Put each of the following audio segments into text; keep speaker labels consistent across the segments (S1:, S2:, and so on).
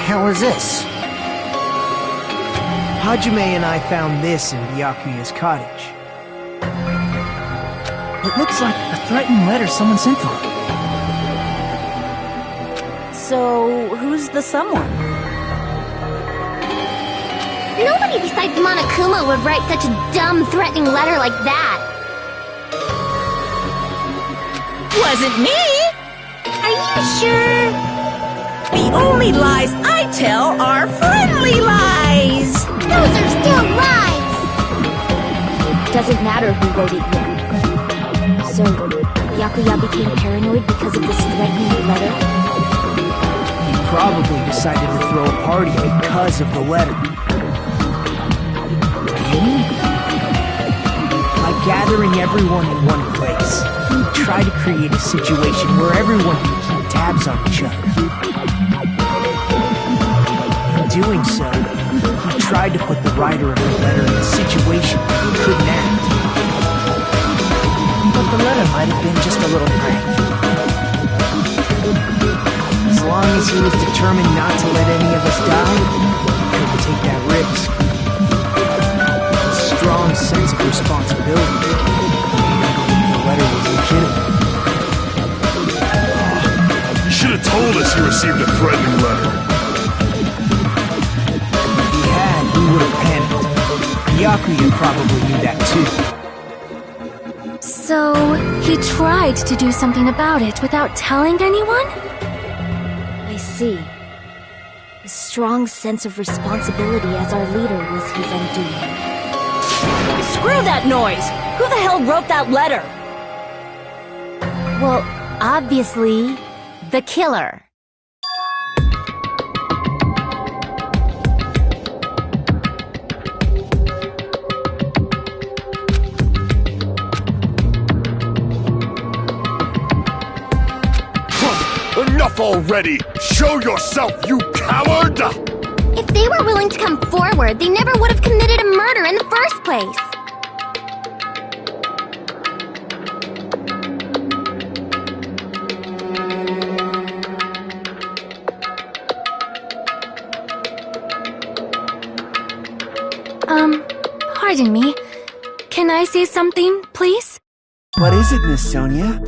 S1: hell is this?
S2: Hajime and I found this in Byakuya's cottage.
S1: It looks like a threatening letter someone sent to him.
S3: So, who's the someone?
S4: Nobody besides Monokuma would write such a dumb, threatening letter like that.
S3: Wasn't me!
S4: Are you sure?
S3: The only lies I tell are friendly lies!
S4: Those are still lies!
S5: Doesn't matter who wrote it yet. So, Byakuya became paranoid because of this threatening letter?
S2: He probably decided to throw a party because of the letter.
S1: Really?
S2: By gathering everyone in one place, he tried to create a situation where everyone could keep tabs on each other. In doing so, he tried to put the writer of the letter in a situation where he couldn't act.
S1: But the letter might have been just a little prank.
S2: As long as he was determined not to let any of us die, he couldn't take that risk. A strong sense of responsibility made him believe the letter was legitimate.
S6: You should have told us you received a threatening letter.
S2: If he had, we would have panicked. Byakuya probably knew that too.
S5: So, he tried to do something about it without telling anyone? I see. A strong sense of responsibility as our leader was his undoing.
S3: Screw that noise! Who the hell wrote that letter?
S5: Well, obviously, the killer.
S6: Enough already! Show yourself, you coward!
S4: If they were willing to come forward, they never would have committed a murder in the first place.
S5: Pardon me. Can I say something, please?
S2: What is it, Miss Sonia?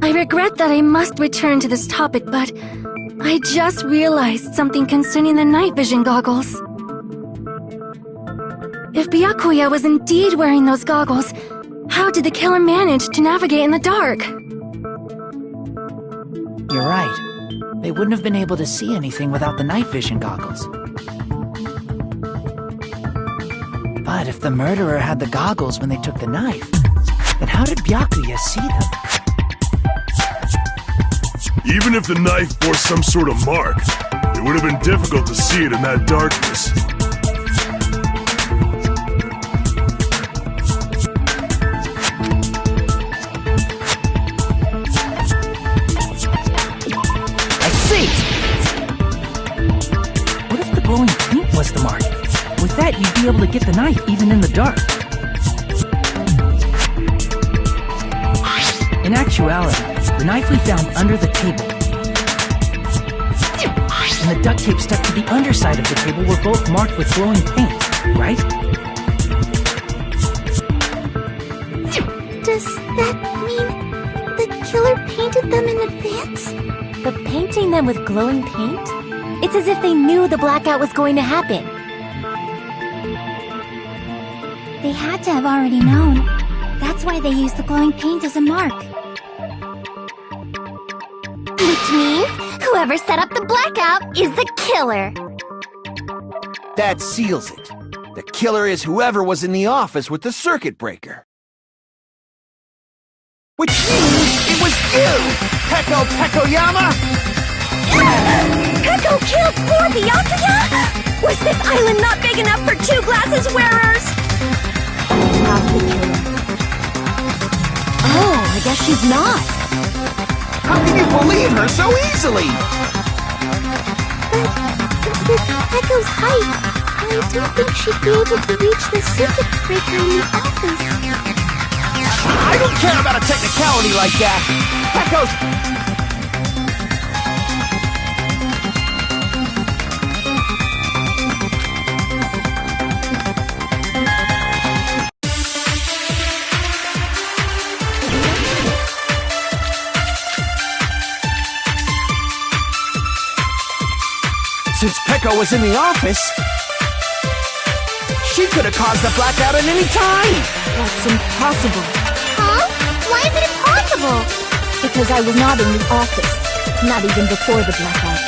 S5: I regret that I must return to this topic, but I just realized something concerning the night vision goggles. If Byakuya was indeed wearing those goggles, how did the killer manage to navigate in the dark?
S1: You're right. They wouldn't have been able to see anything without the night vision goggles. But if the murderer had the goggles when they took the knife, then how did Byakuya see them?
S6: Even if the knife bore some sort of mark, it would have been difficult to see it in that darkness.
S1: I see! What if the glowing paint was the mark? With that, you'd be able to get the knife even in the dark. In actuality, the knife we found under the table and the duct tape stuck to the underside of the table were both marked with glowing paint, right?
S4: Does that mean the killer painted them in advance?
S5: But painting them with glowing paint? It's as if they knew the blackout was going to happen.
S4: They had to have already known. That's why they used the glowing paint as a mark. Which means whoever set up the blackout is the killer.
S7: That seals it. The killer is whoever was in the office with the circuit breaker. Which means it was you, Peko Pekoyama!
S3: Peko killed poor Byakuya? Was this island not big enough for 2 glasses wearers?
S5: Not the killer. Oh, I guess she's not.
S7: How can you believe her so easily?
S4: But with Peko's height, I don't think she'd be able to reach the circuit breaker in the office.
S7: I don't care about a technicality like that. Peko's... Since Pekka was in the office, she could have caused the blackout at any time!
S5: That's impossible.
S4: Huh? Why is it impossible?
S5: Because I was not in the office. Not even before the blackout.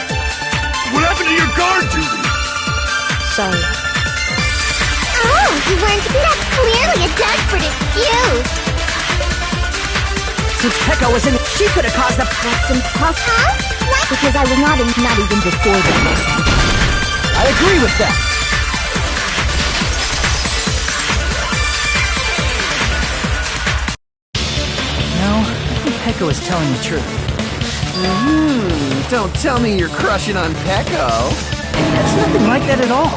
S6: What happened to your guard duty?
S5: Sorry.
S4: Oh, you weren't. That's clearly a desperate excuse.
S1: Since Pekka was in, she could have caused the.
S5: That's impossible.
S4: Huh? What?
S5: Because I was not even before the blackout.
S7: I agree with that.
S1: No, I think Pekka was telling the truth.
S7: Don't tell me you're crushing on Pekko.
S1: That's nothing like that at all.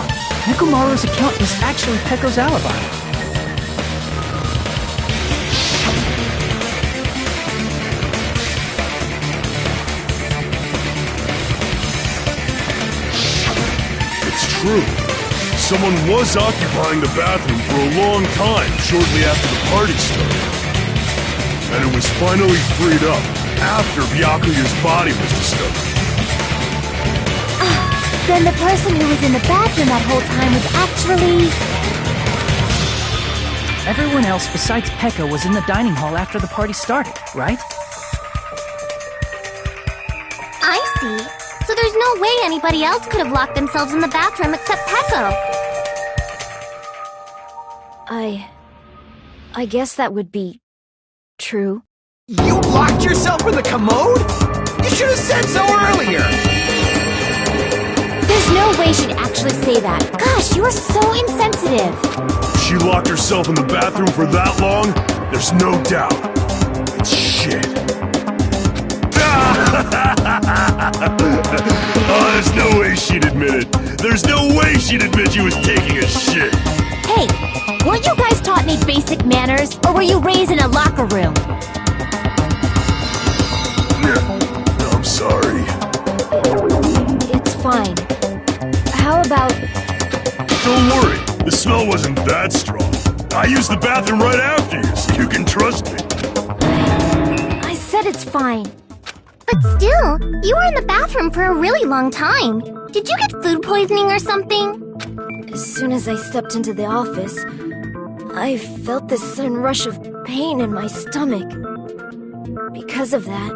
S1: Nekomaru's account is actually Pekko's alibi.
S6: It's true. Someone was occupying the bathroom for a long time shortly after the party started. And it was finally freed up after Byakuya's body was discovered.
S5: Then the person who was in the bathroom that whole time was actually...
S1: Everyone else besides Pekka was in the dining hall after the party started, right?
S4: I see. So there's no way anybody else could have locked themselves in the bathroom except Pekko.
S5: I guess that would be... true.
S7: You locked yourself in the commode? You should have said so earlier!
S5: There's no way she'd actually say that. Gosh, you are so insensitive.
S6: She locked herself in the bathroom for that long? There's no doubt. It's shit. Oh, there's no way she'd admit it. There's no way she'd admit she was taking a shit.
S5: Hey, weren't you guys taught any basic manners? Or were you raised in a locker room?
S6: I'm sorry.
S5: It's fine. How about...
S6: Don't worry, the smell wasn't that strong. I used the bathroom right after you, so you can trust me.
S5: I said it's fine.
S4: But still, you were in the bathroom for a really long time. Did you get food poisoning or something?
S5: As soon as I stepped into the office, I felt this sudden rush of pain in my stomach. Because of that,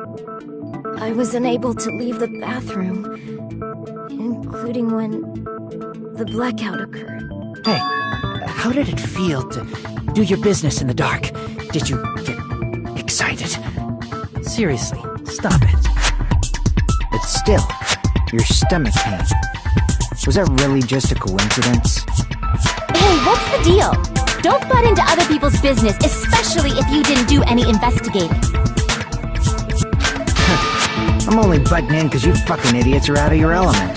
S5: I was unable to leave the bathroom, including when the blackout occurred.
S1: Hey, how did it feel to do your business in the dark? Did you get excited? Seriously, stop it.
S2: But still, your stomach pain. Was that really just a coincidence?
S5: Hey, what's the deal? Don't butt into other people's business, especially if you didn't do any investigating.
S2: I'm only butting in because you fucking idiots are out of your element.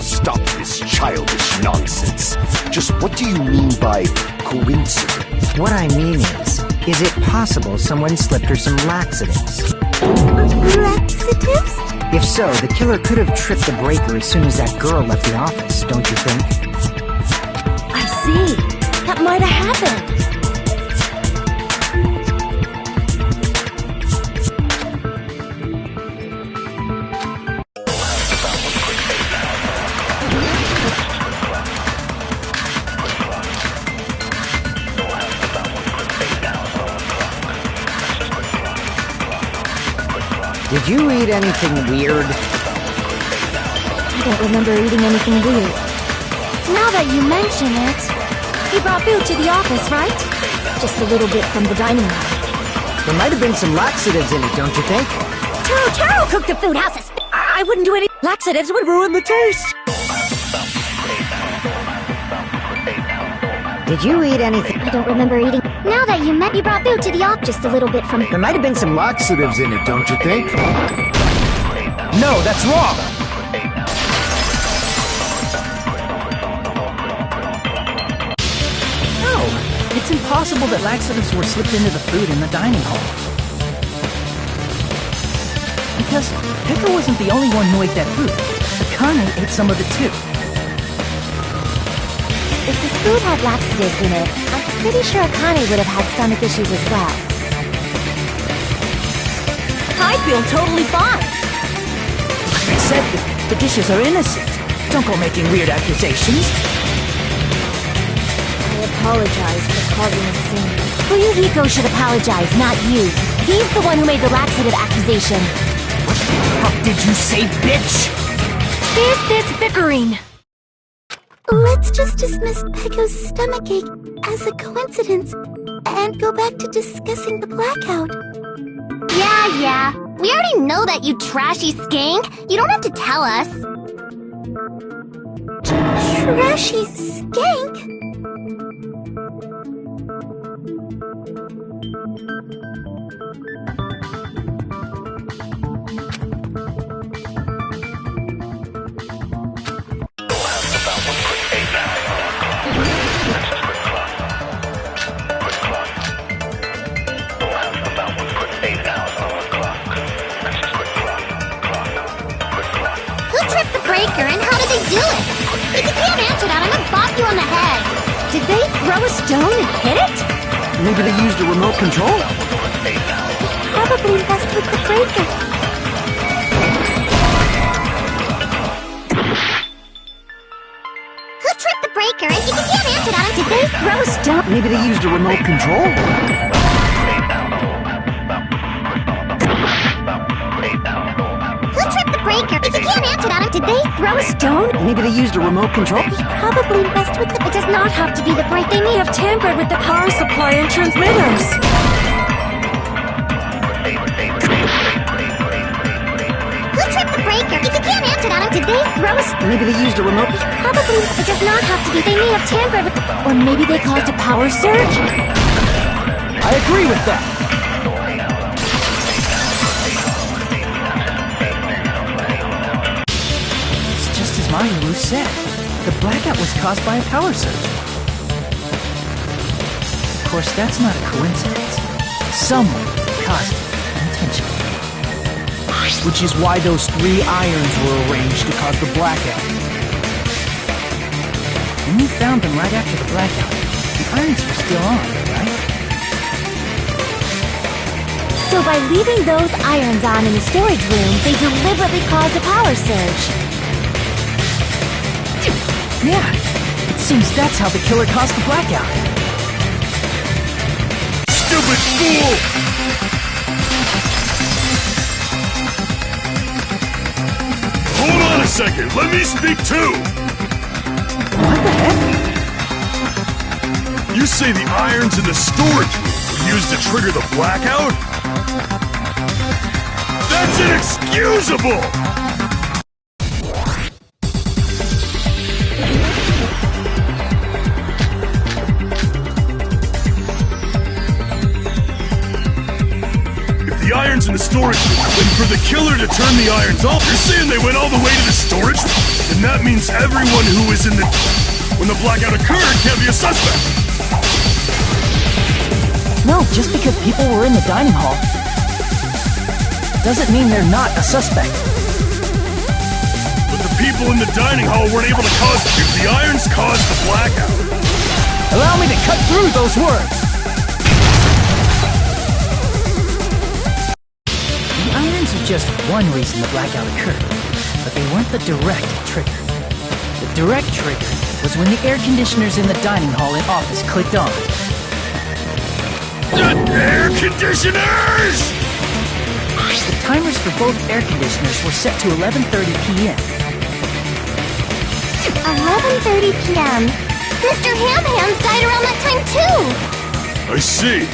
S8: Stop this childish nonsense. Just what do you mean by coincidence?
S2: What I mean is it possible someone slipped her some laxatives?
S4: Laxatives?
S2: If so, the killer could have tripped the breaker as soon as that girl left the office, don't you think?
S5: I see. That might have happened.
S2: Did you eat anything weird?
S5: I don't remember eating anything weird. Now that you mention it, you brought food to the office, right? Just a little bit from the dining room.
S2: There might have been some laxatives in it, don't you think?
S5: Taro cooked the food houses. I wouldn't do any laxatives would ruin the taste.
S2: Did you eat anything?
S5: I don't remember eating.
S4: Now that you brought food to the office.
S5: Just a little bit from...
S2: There might have been some
S8: Laxatives in it, don't you think?
S7: No, that's wrong!
S1: No, it's impossible that laxatives were slipped into the food in the dining hall. Because Pekka wasn't the only one who ate that food. Akane ate some of it too.
S5: If the food had laxatives in it, I'm pretty sure Akane would have had stomach issues as well. I feel totally fine.
S1: I said the dishes are innocent. Don't go making weird accusations.
S5: I apologize for causing a scene. Fuyuhiko should apologize, not you. He's the one who made the laxative accusation.
S1: What the fuck did you say, bitch?
S5: Here's this bickering.
S4: Let's just dismiss Pecco's stomachache as a coincidence and go back to discussing the blackout.
S3: Yeah. We already know that, you trashy skank. You don't have to tell us.
S4: Trashy skank?
S3: And how did they do it? If you can't answer that, I'm gonna bop you on the head.
S5: Did they throw a stone and hit it?
S2: Maybe they used a remote control?
S4: Probably messed with the breaker.
S3: Who tripped the breaker? And if you can't answer that,
S5: Did they throw a stone?
S2: Maybe they used a remote control?
S3: Who tripped the breaker? If you can't answer that,
S5: Did they throw a stone?
S2: Maybe they used a remote control?
S4: Probably messed with the...
S5: It does not have to be the break. They may have tampered with the power supply and transmitters.
S3: Who tripped the breaker? If you can't answer that,
S5: Did they throw a stone?
S2: Maybe they used a remote...
S5: Probably. It does not have to be. They may have tampered with... Or maybe they caused a power surge?
S2: I agree with that.
S1: It's just as Mayu said. The blackout was caused by a power surge. Of course, that's not a coincidence. Someone caused it intentionally.
S2: Which is why those 3 irons were arranged to cause the blackout.
S1: When you found them right after the blackout, the irons were still on, right?
S5: So by leaving those irons on in the storage room, they deliberately caused a power surge.
S1: Yeah, it seems that's how the killer caused the blackout.
S6: Stupid fool! Hold on a second, let me speak too!
S1: What the heck?
S6: You say the irons in the storage room were used to trigger the blackout? That's inexcusable! The irons in the storage room, and for the killer to turn the irons off, you're saying they went all the way to the storage room? Then that means everyone who was in the... when the blackout occurred can't be a suspect!
S1: No, just because people were in the dining hall doesn't mean they're not a suspect.
S6: But the people in the dining hall weren't able to cause... if the irons caused the blackout...
S1: Allow me to cut through those words! The irons are just one reason the blackout occurred, but they weren't the direct trigger. The direct trigger was when the air conditioners in the dining hall and office clicked on.
S6: Air conditioners!
S1: The timers for both air conditioners were set to 11:30 p.m.
S3: 11:30 p.m. Mr. Ham-Hands died around that time too!
S6: I see.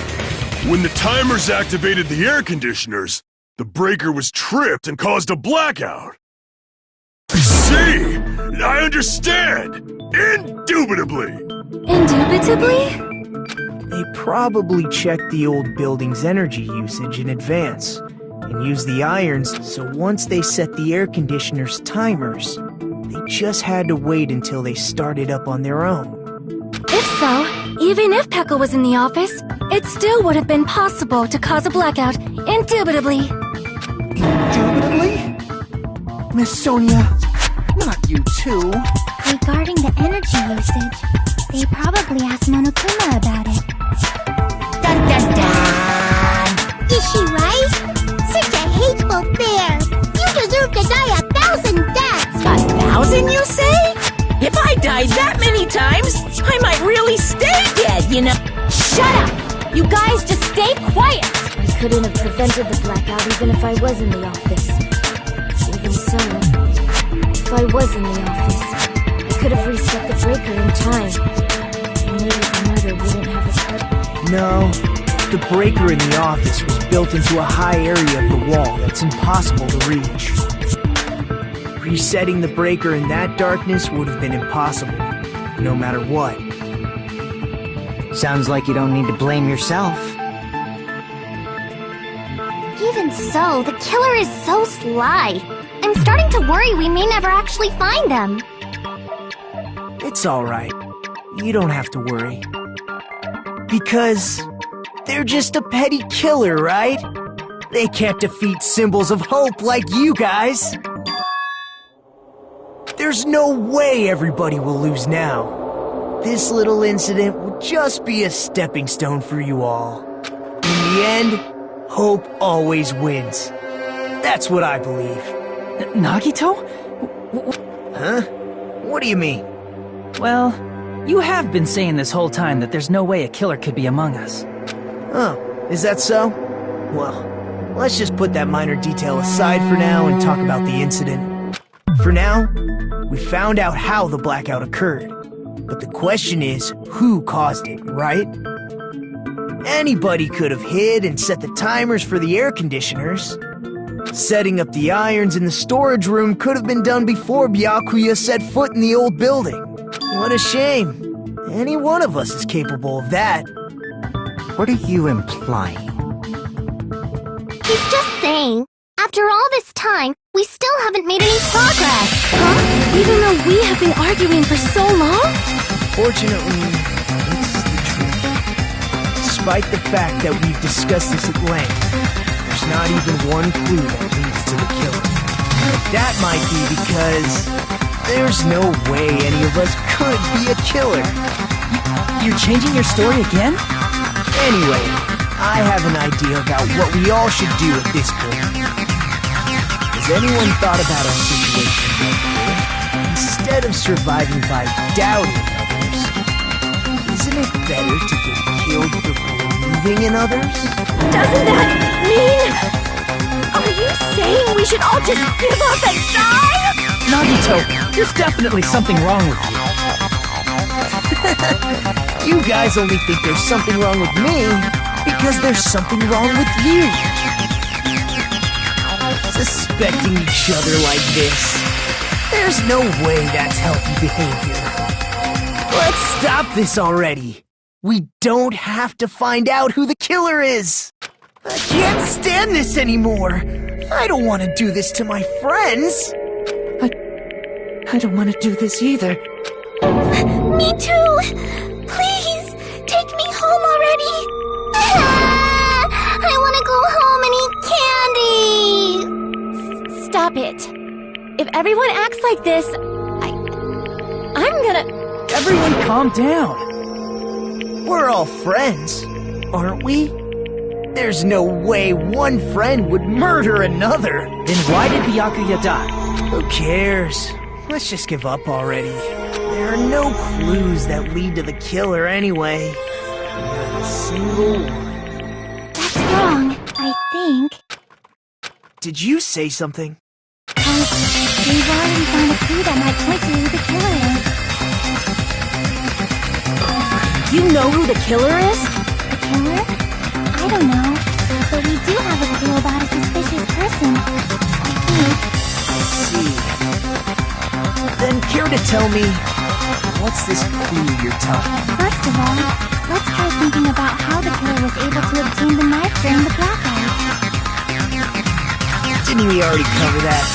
S6: When the timers activated the air conditioners, the breaker was tripped and caused a blackout. I see! I understand! Indubitably!
S5: Indubitably?
S2: They probably checked the old building's energy usage in advance and used the irons, so once they set the air conditioner's timers, they just had to wait until they started up on their own.
S5: If so, even if Pecco was in the office, it still would have been possible to cause a blackout, indubitably.
S2: Indubitably? Miss Sonia, not you too.
S4: Regarding the energy usage, they probably asked Monokuma about it.
S3: Dun dun dun!
S4: Is she right? Such a hateful bear! You deserve to die 1,000 deaths!
S5: 1,000, you say?
S3: sometimes. I might really stay dead, you know.
S5: Shut up! You guys just stay quiet! I couldn't have prevented the blackout even if I was in the office. Even so, if I was in the office, I could have reset the breaker in time. And maybe the murder wouldn't have occurred.
S2: No, the breaker in the office was built into a high area of the wall that's impossible to reach. Resetting the breaker in that darkness would have been impossible, no matter what.
S1: Sounds like you don't need to blame yourself.
S4: Even so, the killer is so sly. I'm starting to worry we may never actually find them.
S2: It's alright. You don't have to worry. Because they're just a petty killer, right? They can't defeat symbols of hope like you guys. There's no way everybody will lose now. This little incident will just be a stepping stone for you all. In the end, hope always wins. That's what I believe.
S1: Nagito?
S2: Huh? What do you mean?
S1: Well, you have been saying this whole time that there's no way a killer could be among us.
S2: Oh, is that so? Well, let's just put that minor detail aside for now and talk about the incident. For now, we found out how the blackout occurred. But the question is, who caused it, right? Anybody could have hid and set the timers for the air conditioners. Setting up the irons in the storage room could have been done before Byakuya set foot in the old building. What a shame. Any one of us is capable of that.
S1: What are you implying?
S4: He's just saying, after all this time, we still haven't made any progress.
S5: Huh? Even though we have been arguing for so long?
S2: Fortunately, it's the truth. Despite the fact that we've discussed this at length, there's not even one clue that leads to the killer. That might be because there's no way any of us could be a killer.
S1: You're changing your story again?
S2: Anyway, I have an idea about what we all should do at this point. Has anyone thought about our situation like this? Instead of surviving by doubting others, isn't it better to get killed for believing in others?
S3: Doesn't that mean... Are you saying we should all just give up and die?
S1: Nagito, there's definitely something wrong with you.
S2: You guys only think there's something wrong with me because there's something wrong with you. Suspecting each other like this. There's no way that's healthy behavior. Let's stop this already. We don't have to find out who the killer is. I can't stand this anymore. I don't want to do this to my friends.
S1: I don't want to do this either.
S4: Me too! Please, take me home already! I want to go home and eat candy!
S5: Stop it. If everyone acts like this, I'm gonna...
S1: Everyone calm down.
S2: We're all friends, aren't we? There's no way one friend would murder another.
S1: Then why did Byakuya die?
S2: Who cares? Let's just give up already. There are no clues that lead to the killer anyway. Not a single one.
S4: That's wrong, I think.
S2: Did you say something?
S4: We've already found a clue that might point to who the killer is.
S5: You know who the killer is?
S4: The killer? I don't know. But we do have a clue about a suspicious person. I think.
S2: I see. Then care to tell me, what's this clue you're telling me?
S4: First of all, let's try thinking about how the killer was able to obtain the knife during the blackout.
S2: Didn't we already cover that?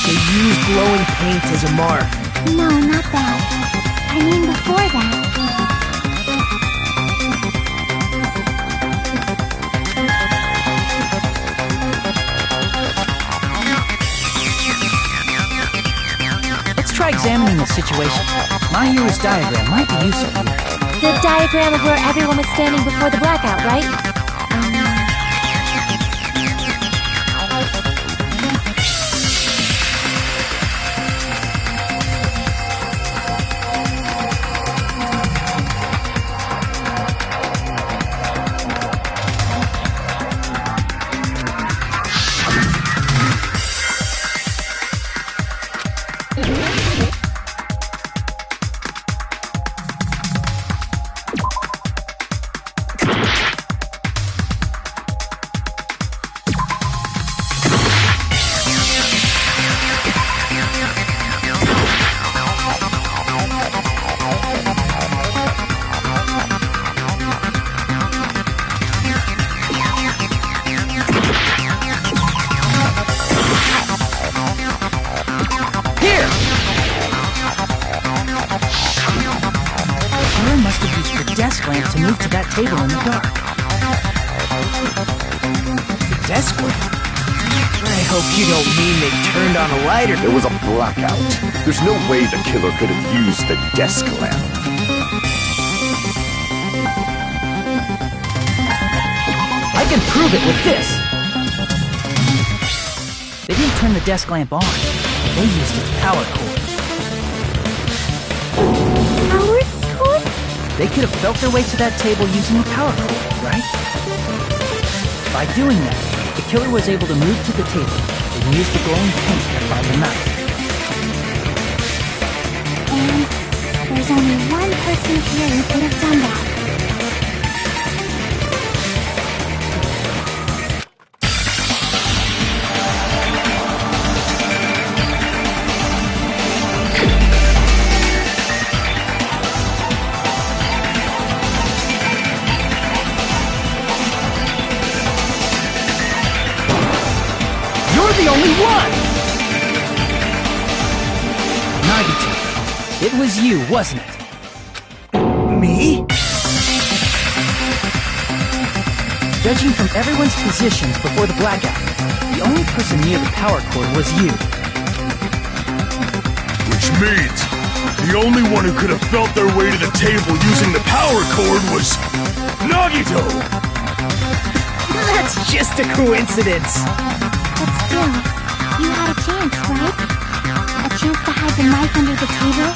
S2: They used glowing paint as a mark.
S4: No, not that. I mean before that.
S1: Let's try examining the situation. My hero's diagram might be useful here.
S5: The diagram of where everyone was standing before the blackout, right?
S1: desk lamp to move to that table in the dark.
S2: The desk lamp? I hope you don't mean they turned on a lighter.
S8: There was a blackout. There's no way the killer could have used the desk lamp.
S1: I can prove it with this! They didn't turn the desk lamp on. They used its power cord.
S4: Power cord?
S1: They could have felt their way to that table using the power cord, right? By doing that, the killer was able to move to the table and use the glowing paint to find the knife.
S4: And there's only one person here who could have done that.
S1: You're the only one! Nagito, it was you, wasn't it?
S2: Me?
S1: Judging from everyone's positions before the blackout, the only person near the power cord was you.
S6: Which means the only one who could have felt their way to the table using the power cord was Nagito!
S2: That's just a coincidence.
S4: But still, you had a chance, right? A chance to hide the knife under the table?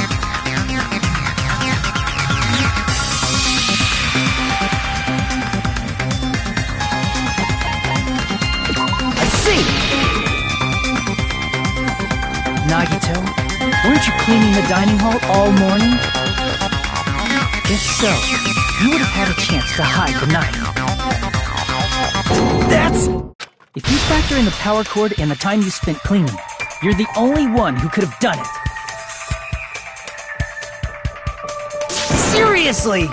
S1: I see! Nagito, weren't you cleaning the dining hall all morning? If so, you would have had a chance to hide the knife.
S2: That's...
S1: If you factor in the power cord and the time you spent cleaning, you're the only one who could have done it.
S2: Seriously!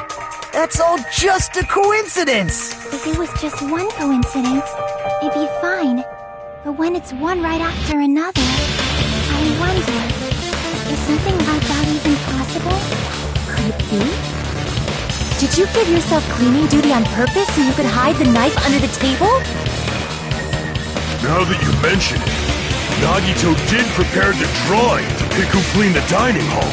S2: That's all just a coincidence!
S4: If it was just one coincidence, it'd be fine. But when it's one right after another, I wonder, is something like that even possible?
S5: Could it be? Did you give yourself cleaning duty on purpose so you could hide the knife under the table?
S6: Now that you mention it, Nagito did prepare the drawing to pick who cleaned the dining hall.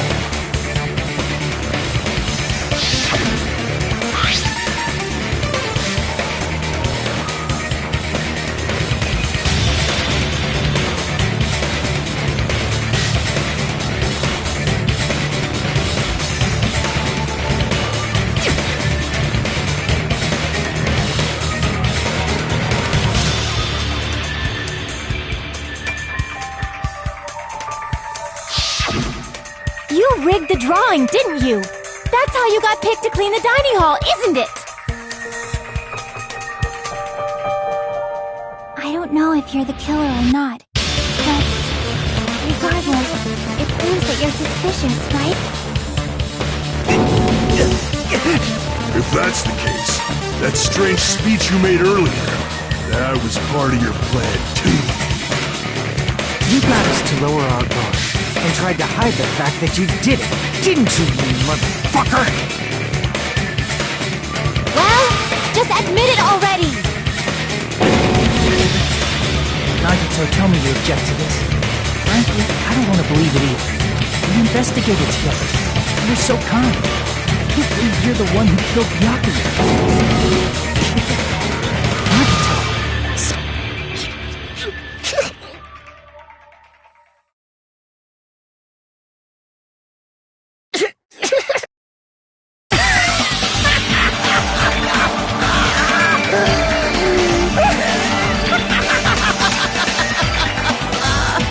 S5: You rigged the drawing, didn't you? That's how you got picked to clean the dining hall, isn't it?
S4: I don't know if you're the killer or not, but regardless, it proves that you're suspicious, right?
S6: If that's the case, that strange speech you made earlier, that was part of your plan too.
S2: You got us to lower our guard and tried to hide the fact that you did it, didn't you, you motherfucker?
S5: Well, just admit it already!
S1: Nagito, tell me you object to this. Frankly, I don't want to believe it either. We investigated together. You were so kind. I can't believe you're the one who killed Byakuya. Nagito!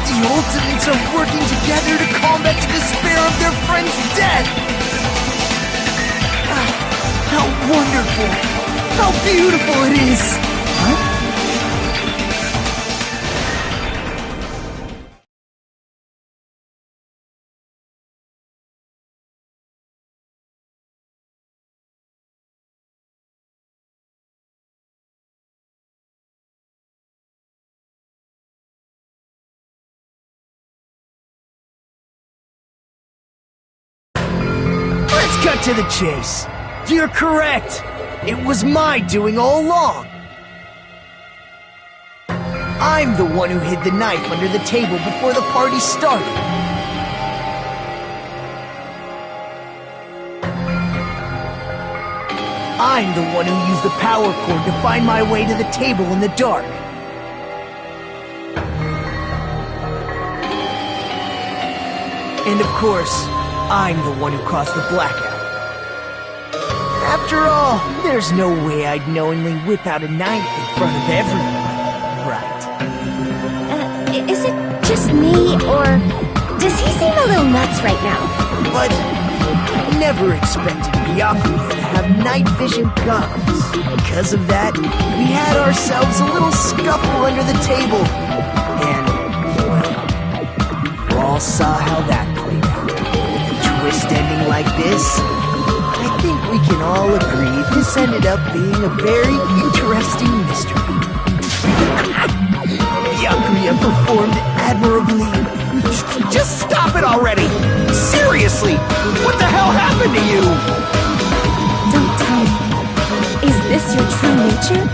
S2: The Ultimates are working together to combat the despair of their friend's death! Ah, how wonderful! How beautiful it is!
S1: Huh?
S2: Let's cut to the chase. You're correct! It was my doing all along! I'm the one who hid the knife under the table before the party started. I'm the one who used the power cord to find my way to the table in the dark. And of course, I'm the one who caused the blackout. After all, there's no way I'd knowingly whip out a knife in front of everyone, right?
S3: Is it just me, or does he seem a little nuts right now?
S2: But I never expected Byakuya to have night vision guns. Because of that, we had ourselves a little scuffle under the table. And, well, you all saw how that played out. With a twist ending like this, I think we can all agree this ended up being a very interesting mystery. Byakuya performed admirably.
S7: Just stop it already! Seriously! What the hell happened to you?
S3: Don't tell me. Is this your true nature?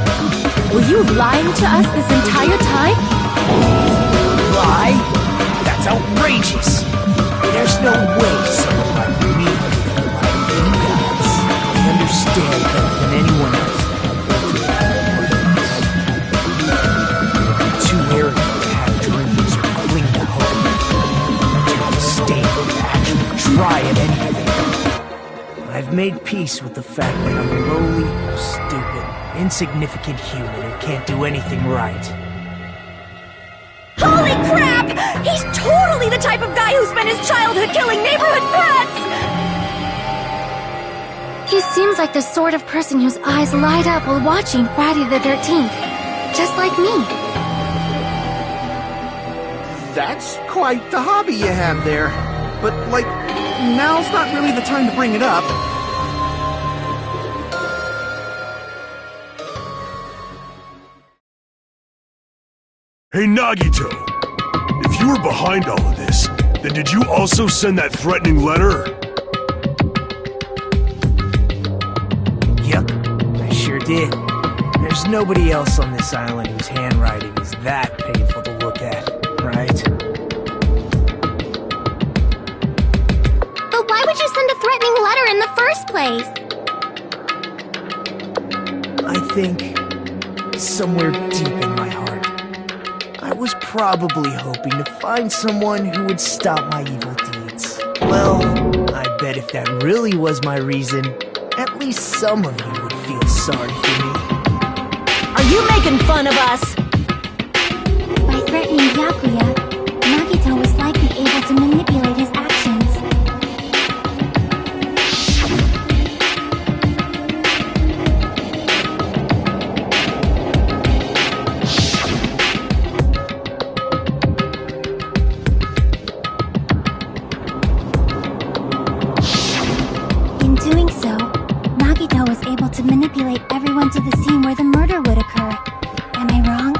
S3: Were you lying to us this entire time?
S2: Lie? That's outrageous! There's no way someone like me could have lied to you guys. I understand better than anyone else that I'm too arrogant to have dreams or cling to hope. Too disdainful to actually try at anything. I've made peace with the fact that I'm a lowly, stupid, insignificant human who can't do anything right.
S3: Holy crap! He's totally the type of guy who spent his childhood killing neighborhood pets!
S5: He seems like the sort of person whose eyes light up while watching Friday the 13th. Just like me.
S9: That's quite the hobby you have there. But, like, now's not really the time to bring it up.
S6: Hey, Nagito! If you were behind all of this, then did you also send that threatening letter?
S2: Yep, I sure did. There's nobody else on this island whose handwriting is that painful to look at, right?
S4: But why would you send a threatening letter in the first place?
S2: I think, somewhere deep in my heart, I was probably hoping to find someone who would stop my evil deeds. Well, I bet if that really was my reason, at least some of you would feel sorry for me.
S3: Are you making fun of us?
S4: By threatening Byakuya, Nagito was likely able to manipulate his actions. In doing so, Nagito was able to manipulate everyone to the scene where the murder would occur. Am I wrong?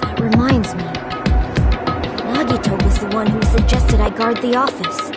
S5: That reminds me. Nagito was the one who suggested I guard the office.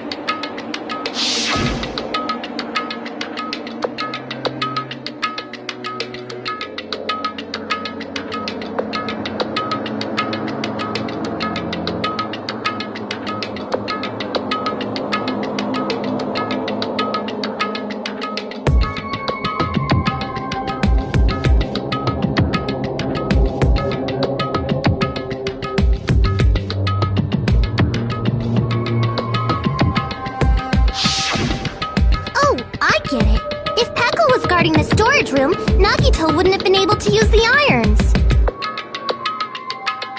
S4: The storage room, Nagito wouldn't have been able to use the irons.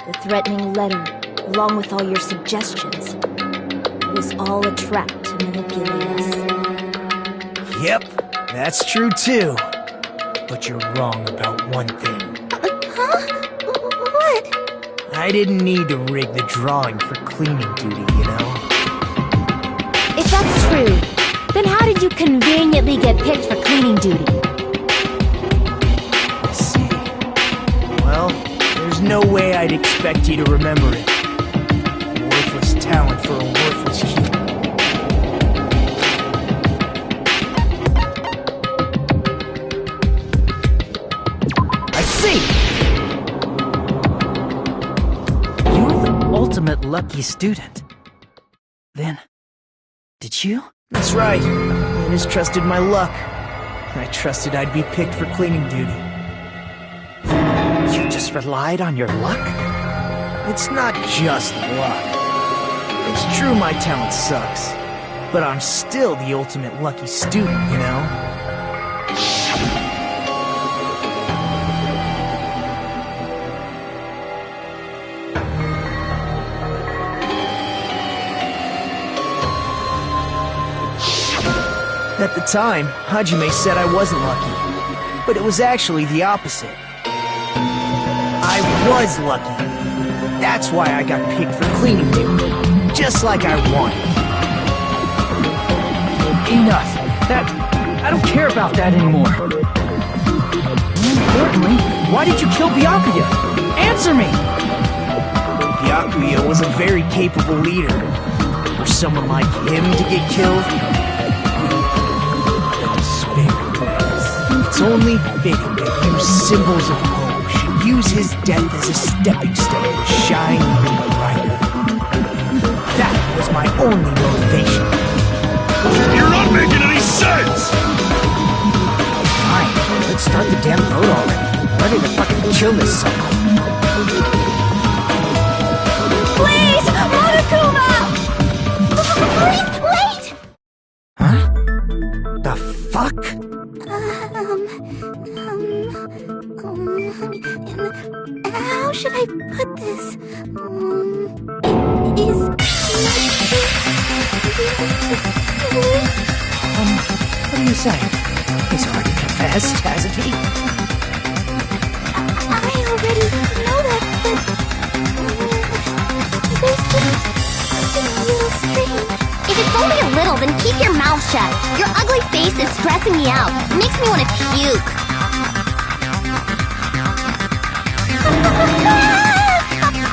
S5: The threatening letter, along with all your suggestions, was all a trap to manipulate us.
S2: Yep, that's true too. But you're wrong about one thing.
S4: Huh? What?
S2: I didn't need to rig the drawing for cleaning duty, you know?
S3: If that's true, then how did you conveniently get picked for cleaning duty?
S2: I see. Well, there's no way I'd expect you to remember it. A worthless talent for a worthless human.
S1: see! You're the ultimate lucky student. Then, did you?
S2: That's right. I just trusted my luck. I trusted I'd be picked for cleaning duty.
S1: You just relied on your luck?
S2: It's not just luck. It's true my talent sucks, but I'm still the ultimate lucky student, you know? At the time, Hajime said I wasn't lucky, but it was actually the opposite. I was lucky. That's why I got picked for cleaning duty, just like I wanted.
S1: Enough. I don't care about that anymore. More importantly, why did you kill Byakuya? Answer me!
S2: Byakuya was a very capable leader. For someone like him to get killed, it's only fitting that you symbols of hope should use his death as a stepping stone to shine even brighter. That was my only motivation.
S6: You're not making any sense!
S1: Fine, let's start the damn vote already. I'm ready to fucking kill this sucker.
S3: Please, Monokuma! Please, wait!
S1: Huh? The fuck?
S4: How should I put this?
S1: What do you say? He's already confessed, hasn't he?
S4: I already know that, but there's just something a little strange.
S5: If it's only a little, then keep your mouth shut. Your ugly face is stressing me out. It makes me want to puke.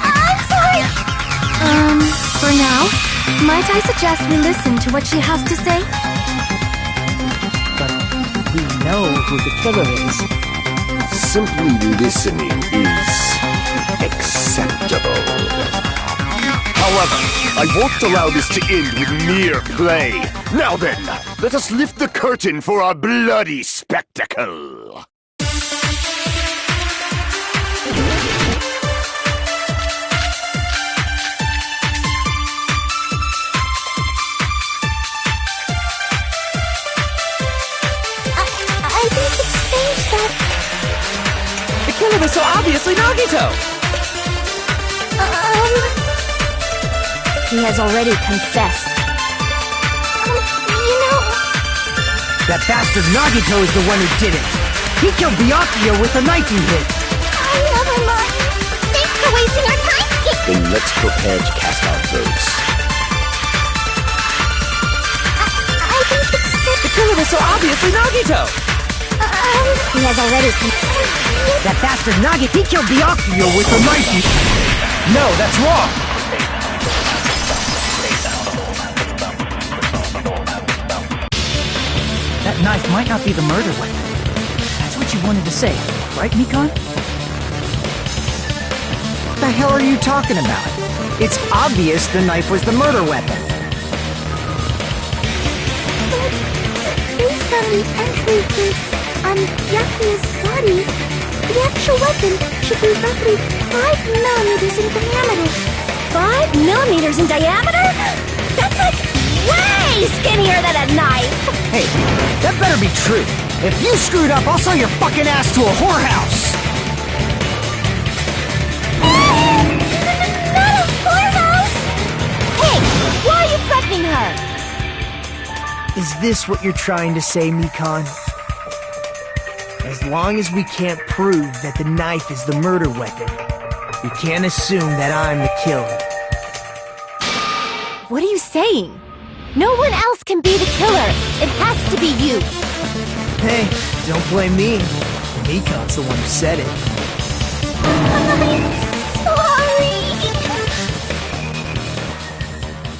S4: I'm sorry.
S5: For now, might I suggest we listen to what she has to say?
S2: But we know who the killer is.
S8: Simply listening is acceptable. However, I won't allow this to end with mere play. Now then, let us lift the curtain for our bloody spectacle.
S4: I think it's strange that...
S1: The killer was so obviously Nagito!
S5: He has already confessed.
S4: You know...
S2: That bastard Nagito is the one who did it. He killed Byakuya with a knife he hit.
S4: I never mind. Thanks for wasting our time.
S8: Then let's prepare to cast our votes.
S4: I think it's just...
S1: The killer was so obviously Nagito!
S5: He has already confessed.
S2: That bastard Nagito, he killed Byakuya with a knife he... No, that's wrong.
S1: That knife might not be the murder weapon. That's what you wanted to say, right, Mikon?
S2: What the hell are you talking about? It's obvious the knife was the murder weapon.
S4: Based on the entry on Byakuya's body, the actual weapon should be roughly 5 millimeters in diameter.
S5: 5 millimeters in diameter? That's like way skinnier than a knife!
S2: Hey, that better be true. If you screwed up, I'll sell your fucking ass to a whorehouse!
S5: Not a whorehouse! Hey, why are you threatening her?
S2: Is this what you're trying to say, Mikon? As long as we can't prove that the knife is the murder weapon, we can't assume that I'm the killer.
S5: What are you saying? No one else can be the killer. It has to be you.
S2: Hey, don't blame me. Mikon's the one who said it.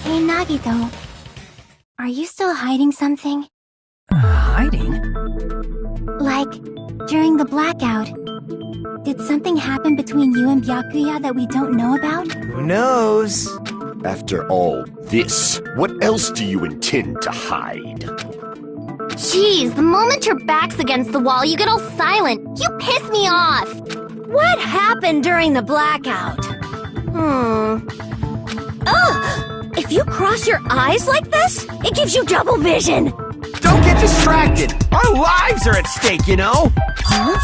S4: Hey, Nagito. Are you still hiding something?
S1: Hiding?
S4: Like, during the blackout, Did something happen between you and Byakuya that we don't know about?
S2: Who knows?
S8: After all this, what else do you intend to hide?
S5: Jeez, the moment your back's against the wall, you get all silent. You piss me off. What happened during the blackout? Ugh! If you cross your eyes like this, it gives you double vision.
S7: Don't get distracted! Our lives are at stake, you know?
S5: Huh?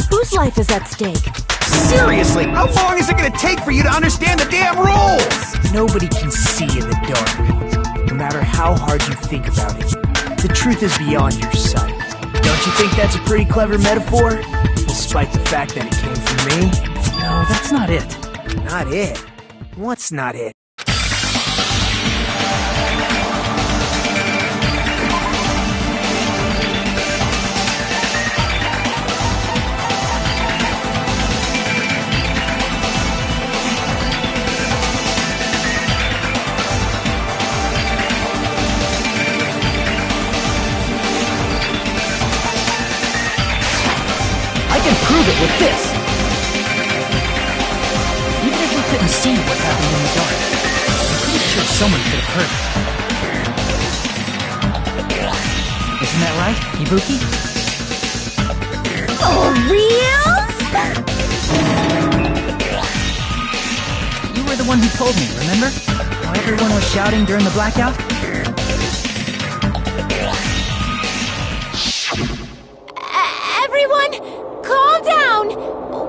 S5: Whose life is at stake?
S7: Seriously, how long is it gonna take for you to understand the damn rules?
S2: Nobody can see in the dark, no matter how hard you think about it. The truth is beyond your sight. Don't you think that's a pretty clever metaphor? Despite the fact that it came from me?
S1: No, that's not it.
S2: Not it? What's not it?
S1: I can prove it with this! Even if we couldn't see what happened in the dark, I'm pretty sure someone could have heard it. Isn't that right, Ibuki?
S5: For reals?
S1: You were the one who told me, remember? How everyone was shouting during the blackout?
S5: Everyone, calm down.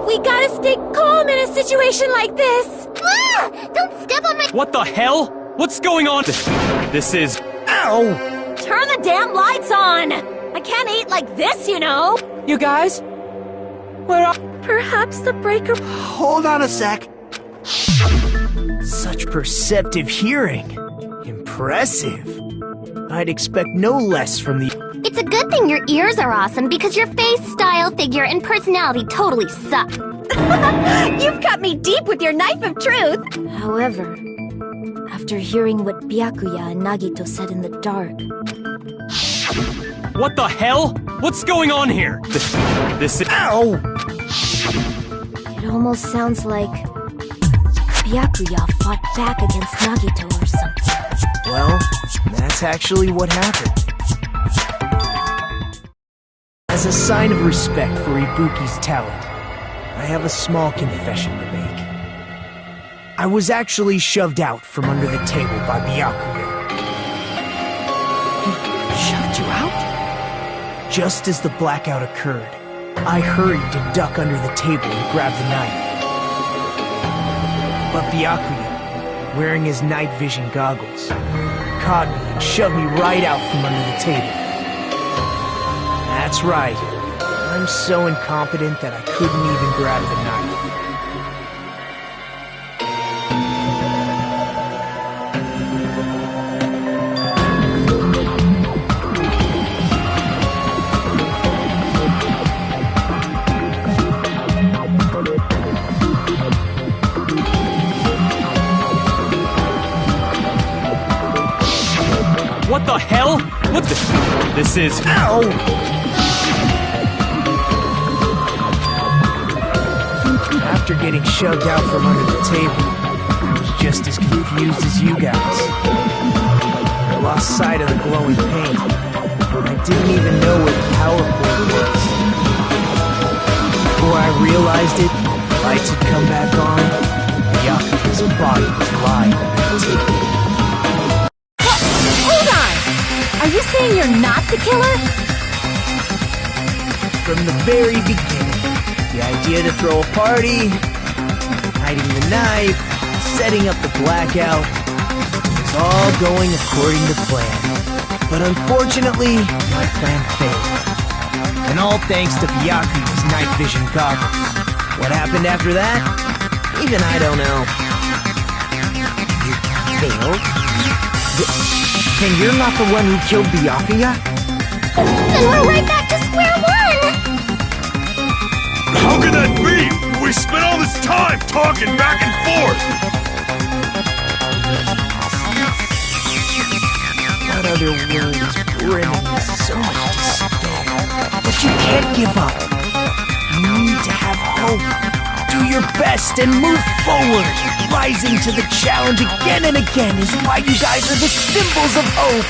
S5: We gotta stay calm in a situation like this.
S4: Ah! Don't step on my—
S10: What the hell? What's going on? This is...
S2: Ow!
S5: Turn the damn lights on. I can't eat like this, you know.
S1: You guys? Where are...
S5: Perhaps the breaker...
S9: Hold on a sec.
S2: Such perceptive hearing. Impressive. I'd expect no less from the...
S4: It's a good thing your ears are awesome because your face, style, figure, and personality totally suck.
S5: You've cut me deep with your knife of truth. However, after hearing what Byakuya and Nagito said in the dark...
S10: What the hell? What's going on here? This is...
S2: Ow!
S5: It almost sounds like... Byakuya fought back against Nagito or something.
S2: Well, that's actually what happened. As a sign of respect for Ibuki's talent, I have a small confession to make. I was actually shoved out from under the table by Byakuya.
S1: He shoved you out?
S2: Just as the blackout occurred, I hurried to duck under the table and grab the knife. But Byakuya, wearing his night vision goggles, caught me and shoved me right out from under the table. That's right. I'm so incompetent that I couldn't even grab the knife.
S10: What the hell? What the... This is...
S2: Ow! After getting shoved out from under the table, I was just as confused as you guys. I lost sight of the glowing paint. I didn't even know where the power cord was. Before I realized it, the lights had come back on. Byakuya's body was lying under the table.
S5: Hold on! Are you saying you're not the killer?
S2: From the very beginning, the idea to throw a party, hiding the knife, setting up the blackout, was all going according to plan. But unfortunately, my plan failed. And all thanks to Byakuya's night vision goggles. What happened after that? Even I don't know. You failed? And you're not the one who killed Byakuya?
S4: Then we're right back to square one!
S6: How can that be? We spent all this time talking back and forth!
S2: What other word is brimming with so much despair? But you can't give up. You need to have hope. now. Do your best and move forward. Rising to the challenge again and again is why you guys are the symbols of hope.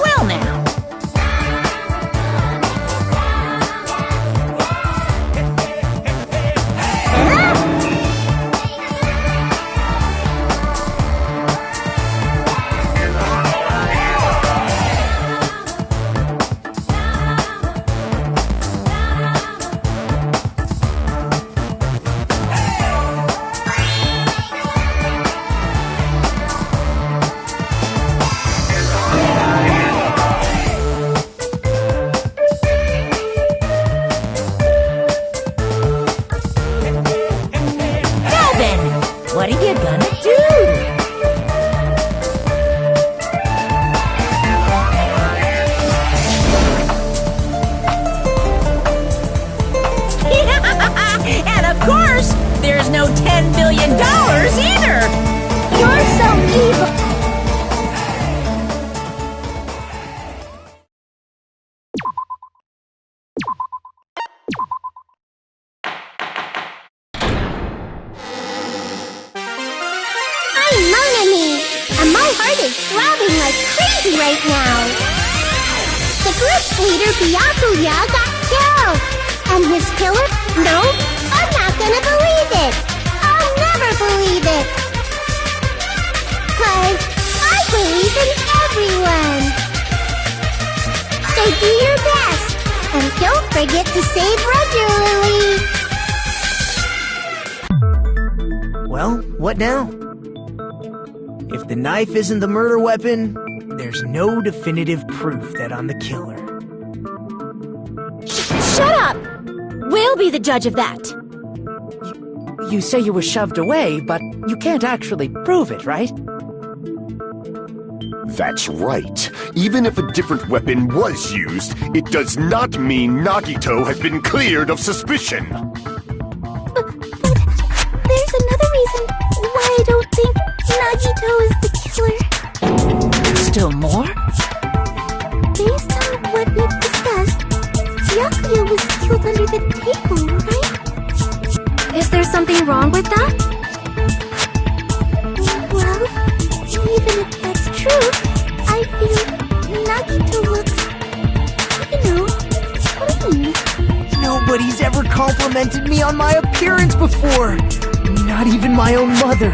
S1: Well now. What are you gonna do? And of course, there's no $10 billion either!
S4: You're so evil! Throbbing like crazy right now. The group's leader, Byakuya, got killed. And his killer? No, I'm not gonna believe it. I'll never believe it. 'Cause I believe in everyone. So do your best. And don't forget to save regularly.
S2: Well, what now? If the knife isn't the murder weapon, there's no definitive proof that I'm the killer.
S5: Shut up! We'll be the judge of that.
S1: You say you were shoved away, but you can't actually prove it, right?
S8: That's right. Even if a different weapon was used, it does not mean Nagito has been cleared of suspicion.
S4: But there's another reason why I don't think Nagito is the killer.
S1: Still more?
S4: Based on what we've discussed, Byakuya was killed under the table, right?
S5: Is there something wrong with that?
S4: Well, even if that's true, I feel Nagito looks, clean.
S2: Nobody's ever complimented me on my appearance before. Not even my own mother.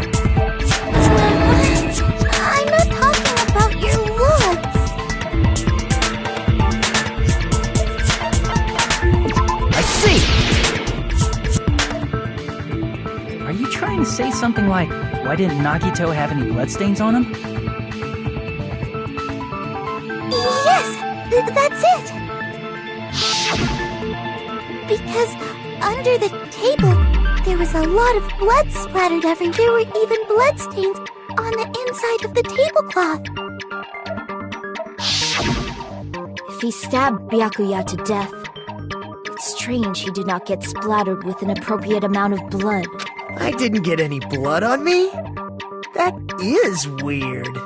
S4: I'm not talking about your looks.
S1: I see! Are you trying to say something like, why didn't Nagito have any bloodstains on him?
S4: Yes, that's it. Because under the table, there was a lot of blood splattered everywhere. There were even bloodstains on the inside of the tablecloth.
S5: If he stabbed Byakuya to death, it's strange he did not get splattered with an appropriate amount of blood.
S2: I didn't get any blood on me? That is weird.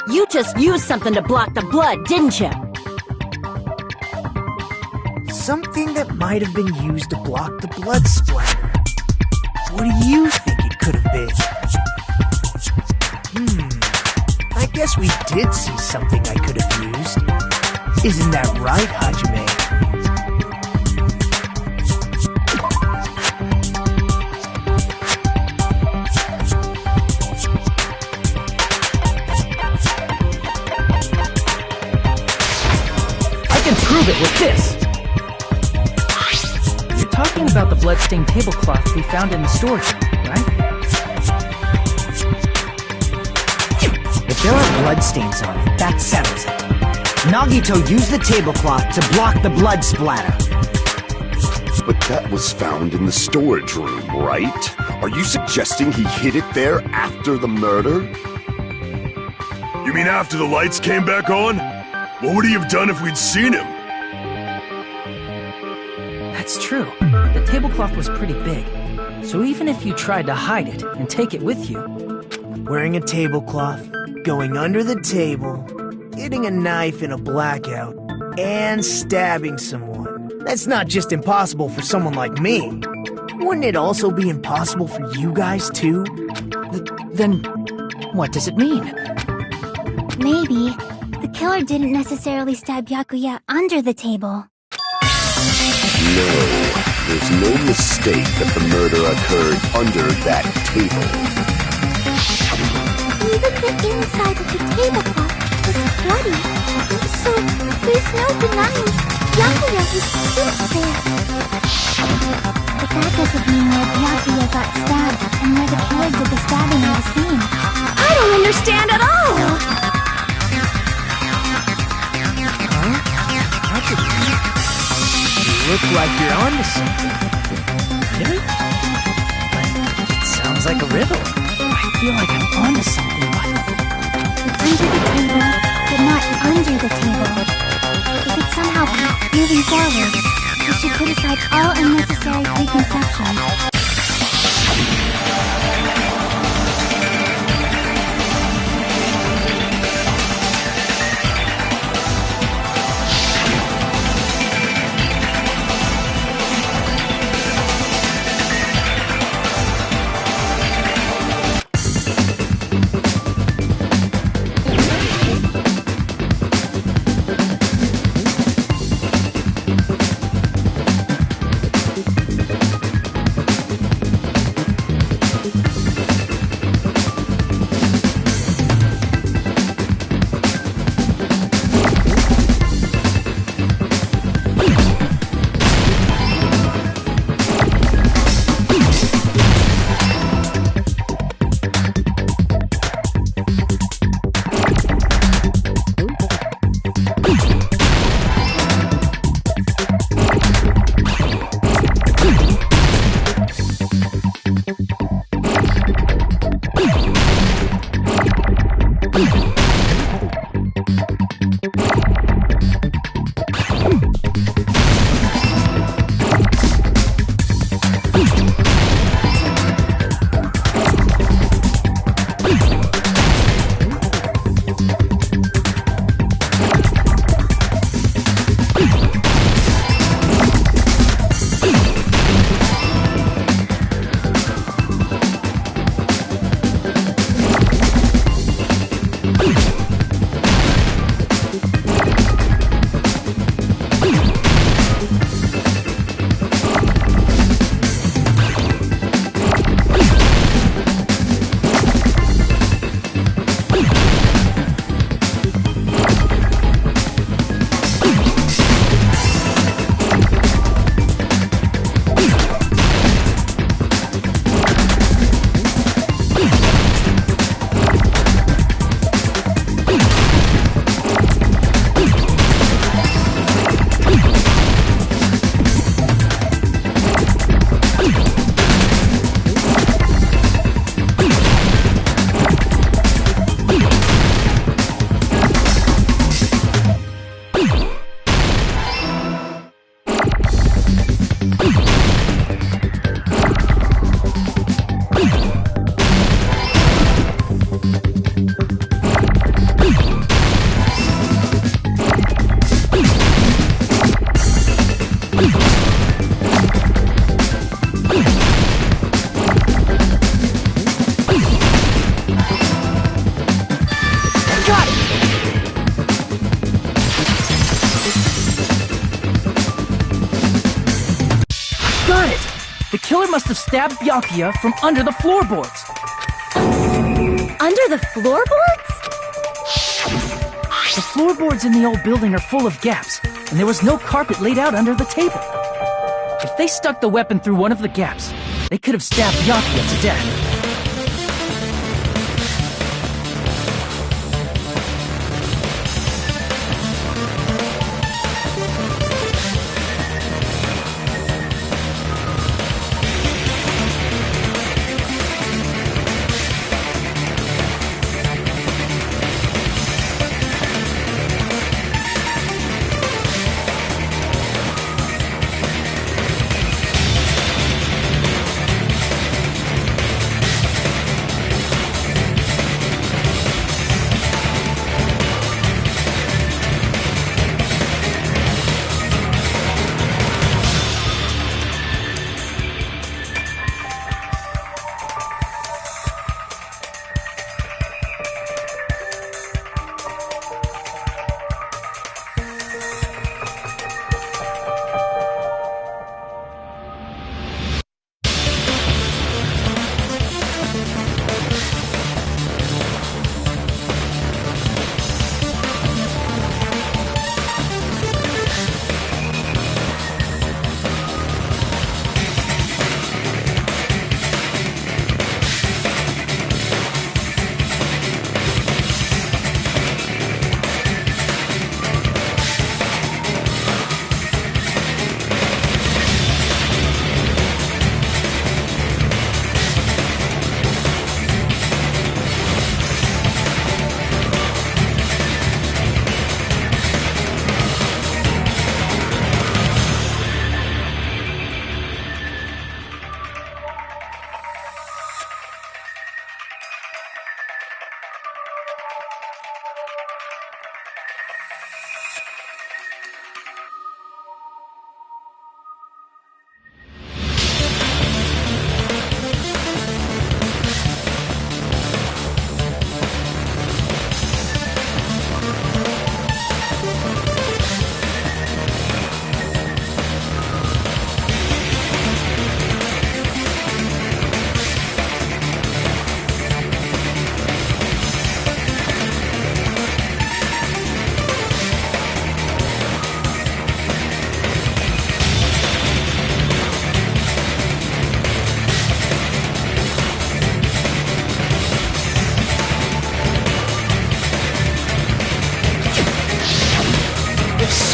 S5: You just used something to block the blood, didn't you?
S2: Something that might have been used to block the blood splatter. What do you think it could have been? I guess we did see something I could have used. Isn't that right, Hajime?
S1: I can prove it with this! You're talking about the bloodstained tablecloth we found in the storage room, right?
S2: If there are bloodstains on it, that settles it. Nagito used the tablecloth to block the blood splatter.
S8: But that was found in the storage room, right? Are you suggesting he hid it there after the murder?
S6: You mean after the lights came back on? What would he have done if we'd seen him?
S1: That's true. The tablecloth was pretty big. So even if you tried to hide it and take it with you...
S2: Wearing a tablecloth, going under the table, getting a knife in a blackout, and stabbing someone. That's not just impossible for someone like me. Wouldn't it also be impossible for you guys too?
S1: Then, what does it mean?
S3: Maybe the killer didn't necessarily stab Byakuya under the table.
S8: No, there's no mistake that the murder occurred under that table.
S3: Even the inside of the tablecloth was bloody, so there's no denying Byakuya was still there. But that doesn't mean where Byakuya got stabbed and where the killer did the stabbing in the scene. I don't understand at all!
S2: You look like you're onto something.
S1: Really? But it sounds like a riddle. I feel like I'm onto something, but...
S3: Under the table, but not under the table. If it's somehow moving forward, we should put aside all unnecessary preconceptions.
S1: killer must have stabbed Byakuya from under the floorboards.
S3: Under the floorboards?
S1: The floorboards in the old building are full of gaps, and there was no carpet laid out under the table. If they stuck the weapon through one of the gaps, they could have stabbed Byakuya to death.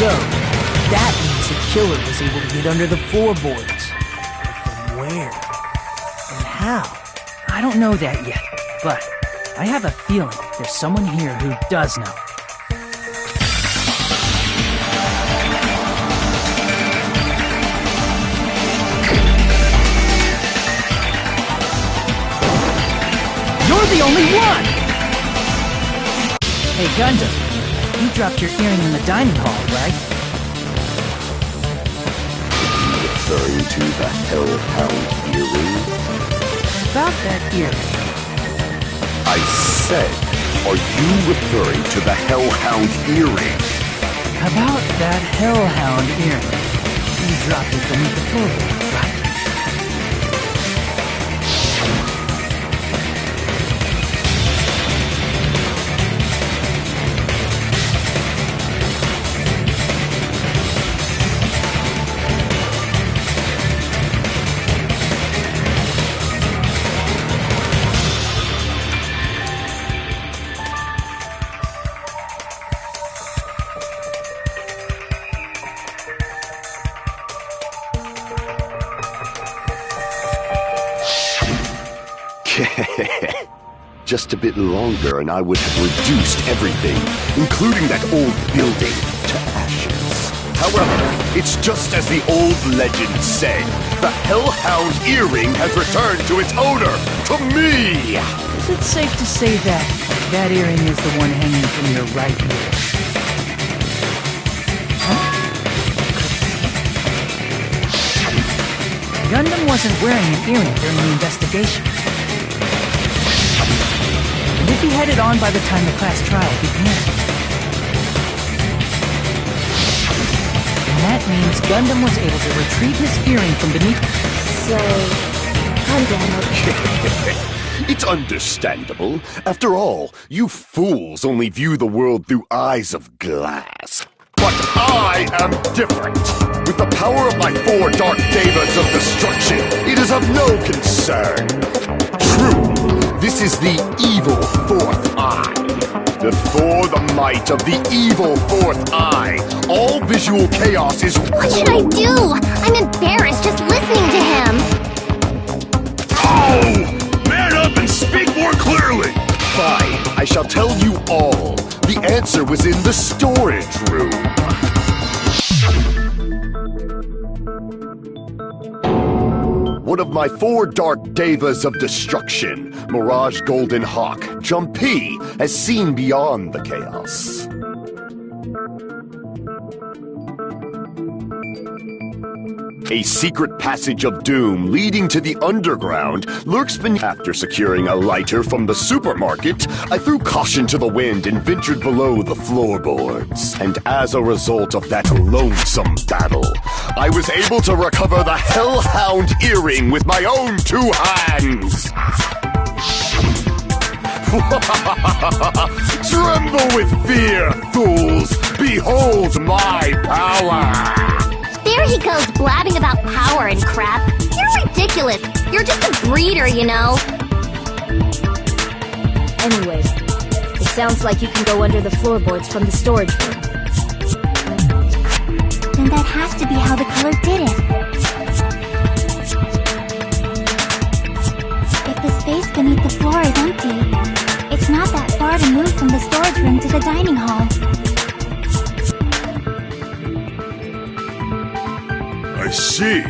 S2: So, that means the killer was able to get under the floorboards. But from where? And how?
S1: I don't know that yet, but I have a feeling there's someone here who does know. You're the only one! Hey, Gundam, you dropped your earring in the dining hall, right?
S8: Referring to the Hellhound earring?
S1: About that earring.
S8: I said, are you referring to the Hellhound earring?
S1: About that Hellhound earring. You dropped it beneath the floorboard, right?
S8: Just a bit longer and I would have reduced everything, including that old building, to ashes. However, it's just as the old legend said. The Hellhound earring has returned to its owner, to me!
S1: Is it safe to say that that earring is the one hanging from your right ear? Huh? Gundam wasn't wearing an earring during the investigation. And if he had it on by the time the class trial began, then that means Gundam was able to retrieve his earring from beneath...
S5: So, Gundam...
S8: It's understandable. After all, you fools only view the world through eyes of glass. But I am different. With the power of my 4 dark devas of destruction, it is of no concern. True. This is the evil 4th eye. Before the might of the evil 4th eye, all visual chaos is...
S4: What should I do? I'm embarrassed just listening to him.
S6: Oh! Man up and speak more clearly!
S8: Fine, I shall tell you all. The answer was in the storage room. One of my 4 dark devas of destruction, Mirage Golden Hawk, Jumpy, has seen beyond the chaos. A secret passage of doom leading to the underground lurks beneath. After securing a lighter from the supermarket, I threw caution to the wind and ventured below the floorboards. And as a result of that lonesome battle, I was able to recover the Hellhound earring with my own 2 hands. Tremble with fear, fools! Behold my power!
S4: There he goes blabbing about power and crap. You're ridiculous. You're just a breeder, you know.
S5: Anyways, it sounds like you can go under the floorboards from the storage room.
S3: Then that has to be how the killer did it. If the space beneath the floor is empty, it's not that far to move from the storage room to the dining hall.
S6: I see.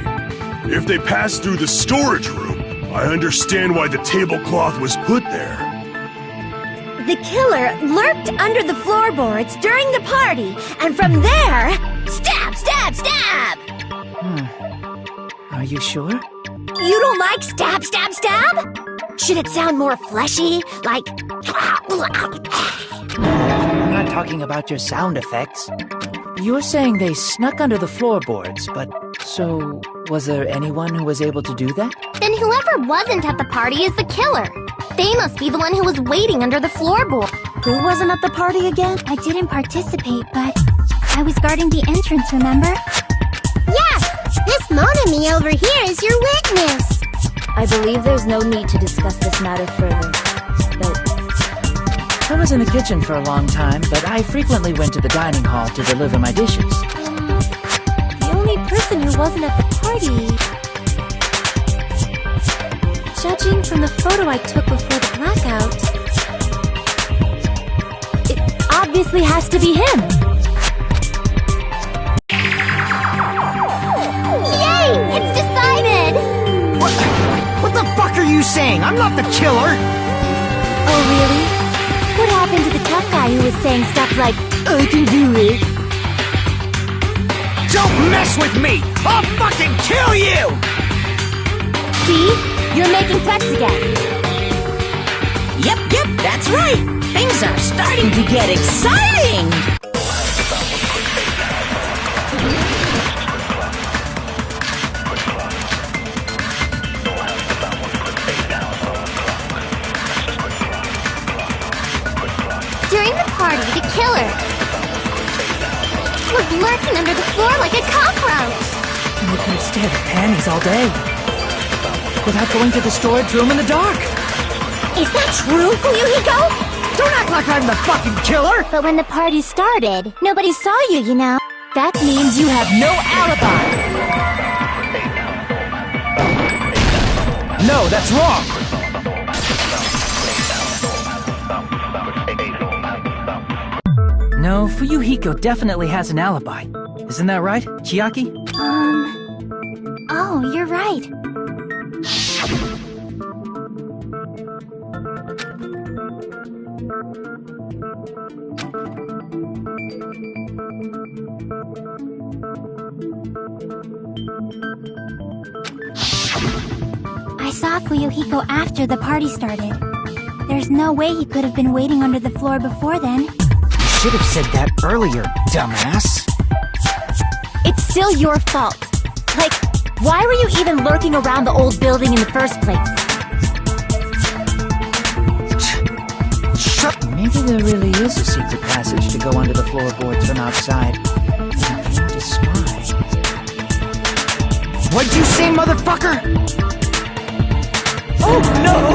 S6: If they passed through the storage room, I understand why the tablecloth was put there.
S11: The killer lurked under the floorboards during the party, and from there, stab, stab, stab!
S1: Are you sure?
S11: You don't like stab, stab, stab? Should it sound more fleshy, like...
S1: I'm not talking about your sound effects. You're saying they snuck under the floorboards, but... So, was there anyone who was able to do that?
S4: Then whoever wasn't at the party is the killer. They must be the one who was waiting under the floorboard.
S11: Who wasn't at the party again?
S3: I didn't participate, but I was guarding the entrance, remember?
S4: Yes! This Monami over here is your witness!
S5: I believe there's no need to discuss this matter further, but
S1: I was in the kitchen for a long time, but I frequently went to the dining hall to deliver my dishes.
S5: The only person who wasn't at the party... Judging from the photo I took before the blackout... It obviously has to be him!
S11: Yay! It's decided!
S2: What the fuck are you saying? I'm not the killer!
S5: Oh, really? What happened to the tough guy who was saying stuff like, I can do it?
S2: Don't mess with me! I'll fucking kill you!
S11: See? You're making threats again.
S12: Yep, that's right. Things are starting to get exciting!
S11: During the party, the killer was lurking under the floor like a cockroach.
S1: And we could have stared at panties all day. Without going to the storage room in the dark.
S11: Is that true, Fuyuhiko?
S2: Don't act like I'm the fucking killer!
S11: But when the party started, nobody saw you, you know.
S5: That means you have no alibi!
S2: No, that's wrong!
S1: No, Fuyuhiko definitely has an alibi. Isn't that right, Chiaki?
S11: Oh, you're right. I saw Fuyuhiko after the party started. There's no way he could have been waiting under the floor before then.
S2: You should have said that earlier, dumbass.
S5: It's still your fault. Like, why were you even lurking around the old building in the first place?
S2: Shut.
S1: Maybe there really is a secret passage to go under the floorboards from outside. You came to spy.
S2: What'd you say, motherfucker?
S1: Oh, no!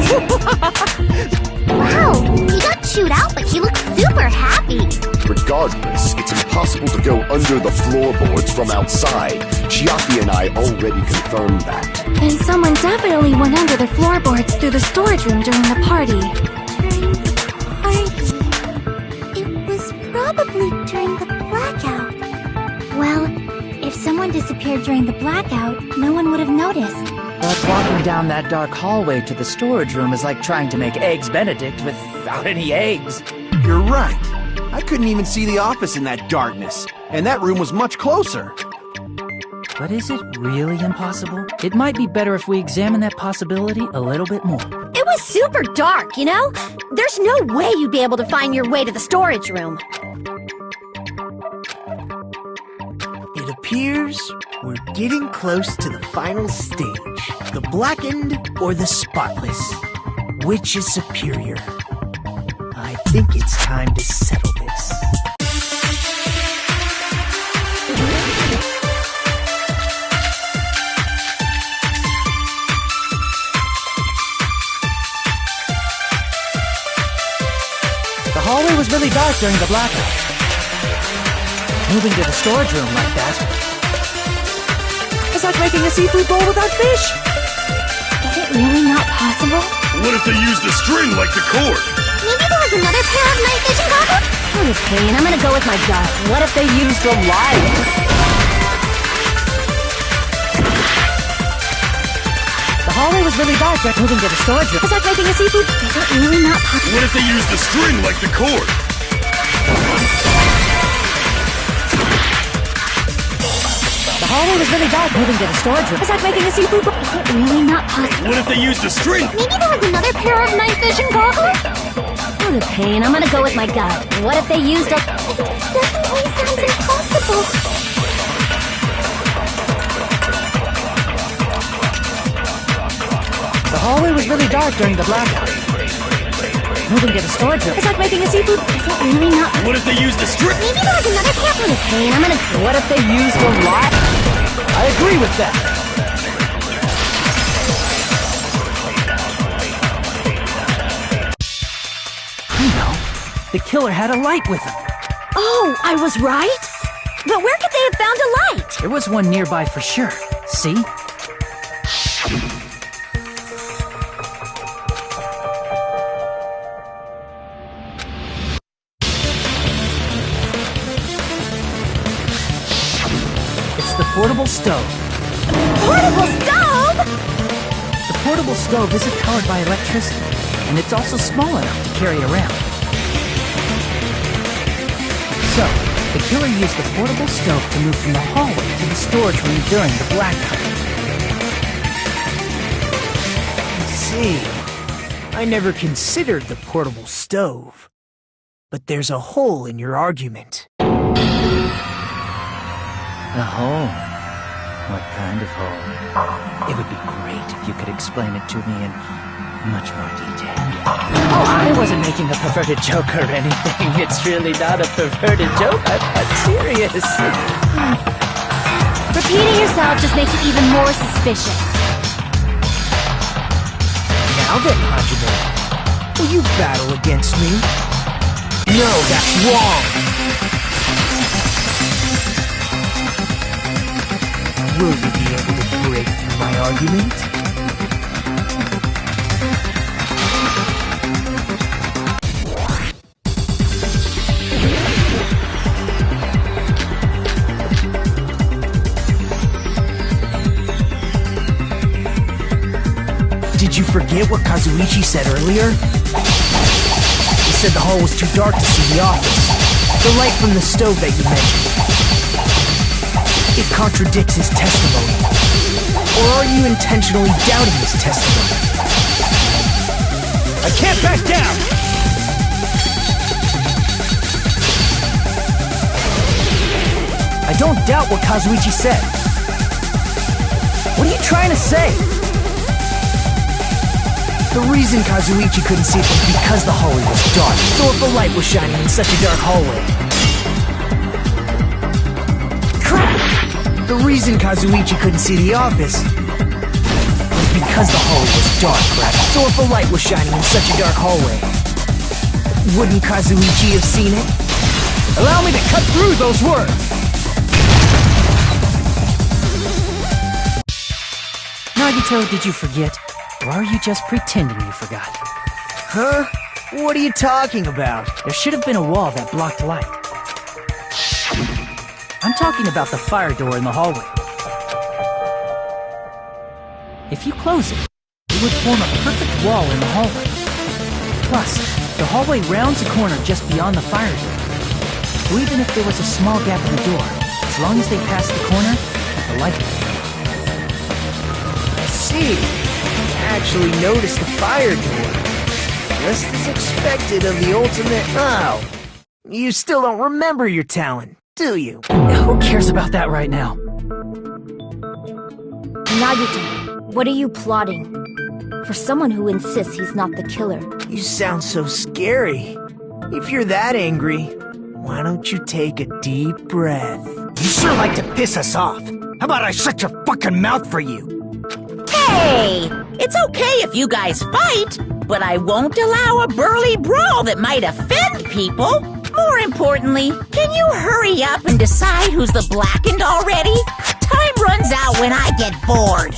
S11: Wow, he got chewed out, but he looked super happy.
S8: Regardless, it's impossible to go under the floorboards from outside. Chiaki and I already confirmed that.
S5: Then someone definitely went under the floorboards through the storage room during the party.
S11: It was probably during the blackout. Well, if someone disappeared during the blackout, no one would have noticed.
S1: But walking down that dark hallway to the storage room is like trying to make Eggs Benedict without any eggs.
S7: You're right. I couldn't even see the office in that darkness, and that room was much closer.
S1: But is it really impossible? It might be better if we examine that possibility a little bit more.
S11: It was super dark, you know? There's no way you'd be able to find your way to the storage room.
S2: It appears we're getting close to the final stage. The blackened or the spotless? Which is superior? I think it's time to settle this.
S1: The hallway was really dark during the blackout. Moving to the storage room like that is like making a seafood bowl without fish.
S11: Is it really not possible?
S6: What if they used a string like the cord?
S11: Maybe there was another pair of night vision goggles?
S5: Okay, and I'm gonna go with my gut. What if they used a light?
S1: The hallway was really dark during moving to the storage room.
S5: Is that making a seafood?
S11: Is it really not possible?
S6: What if they used a string like the cord?
S1: The hallway was really dark moving to the storage room.
S5: Is that making a seafood?
S11: Is it really not possible?
S6: What if they used a string?
S11: Maybe there was another pair of night vision goggles?
S5: What a pain. I'm gonna go with my gut. What if they used a...
S11: It definitely sounds impossible.
S1: The hallway was really dark during the blackout. Moving to the storage room.
S5: Is that making a seafood?
S11: Is it really not?
S6: What if they used a string?
S11: Maybe there was another pair of
S5: Pain. I'm gonna... What if they used a light?
S1: I agree with that. I know. The killer had a light with him.
S5: Oh, I was right? But where could they have found a light?
S1: There was one nearby for sure. See? It's the portable stove.
S5: Portable stove?
S1: The portable stove isn't powered by electricity, and it's also small enough to carry around. So, the killer used the portable stove to move from the hallway to the storage room during the blackout.
S2: I see. I never considered the portable stove. But there's a hole in your argument.
S1: A hole? What kind of hole? It would be great if you could explain it to me in much more detail. Oh, I wasn't making a perverted joke or anything. It's really not a perverted joke. I'm serious.
S5: Repeating yourself just makes it even more suspicious.
S2: Now then, Hajime, will you battle against me? No, that's wrong! Will you be able to break through my argument? Did you forget what Kazuichi said earlier? He said the hall was too dark to see the office. The light from the stove that you mentioned. It contradicts his testimony. Or are you intentionally doubting his testimony? I can't back down! I don't doubt what Kazuichi said. What are you trying to say? The reason Kazuichi couldn't see it was because the hallway was dark, so if the light was shining in such a dark hallway. Crap! The reason Kazuichi couldn't see the office was because the hallway was dark, right? So if the light was shining in such a dark hallway, wouldn't Kazuichi have seen it? Allow me to cut through those words!
S1: Nagito, did you forget? Or are you just pretending you forgot?
S2: Huh? What are you talking about?
S1: There should have been a wall that blocked light. I'm talking about the fire door in the hallway. If you close it, it would form a perfect wall in the hallway. Plus, the hallway rounds a corner just beyond the fire door. So even if there was a small gap in the door, as long as they passed the corner, the light would.
S2: I see. Actually noticed the fire door. Just as expected of the ultimate... Oh, you still don't remember your talent, do you?
S1: Who cares about that right now?
S5: Nagito, what are you plotting? For someone who insists he's not the killer.
S2: You sound so scary. If you're that angry, why don't you take a deep breath? You sure like to piss us off. How about I shut your fucking mouth for you?
S12: Hey! It's okay if you guys fight, but I won't allow a burly brawl that might offend people. More importantly, can you hurry up and decide who's the blackened already? Time runs out when I get bored.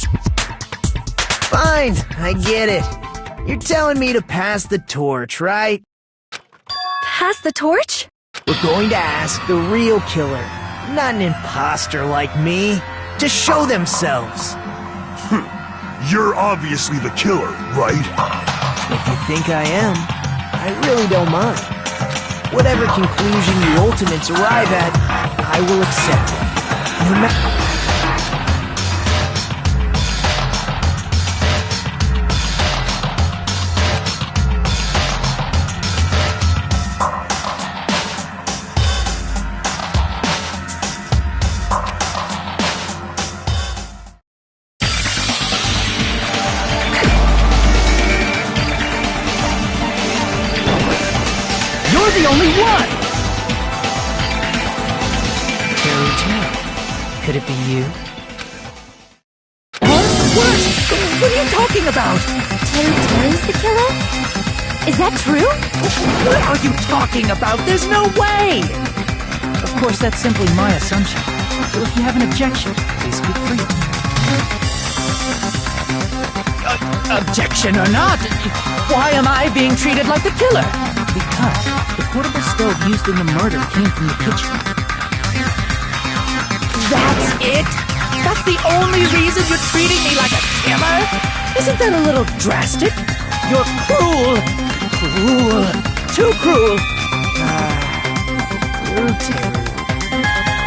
S2: Fine, I get it. You're telling me to pass the torch, right?
S5: Pass the torch?
S2: We're going to ask the real killer, not an imposter like me, to show themselves.
S6: You're obviously the killer, right?
S2: If you think I am, I really don't mind. Whatever conclusion you ultimates arrive at, I will accept it. No matter...
S1: The only one!
S2: Fairy tale. Could it be you?
S1: What? What are you talking about?
S5: Terry's the killer? Is that true?
S2: What are you talking about? There's no way! Of course, that's simply my assumption. So if you have an objection, please speak freely. Objection or not, why am I being treated like the killer? Because the portable stove used in the murder came from the kitchen. That's it? That's the only reason you're treating me like a killer? Isn't that a little drastic? You're cruel! Cruel! Too cruel! Brutal.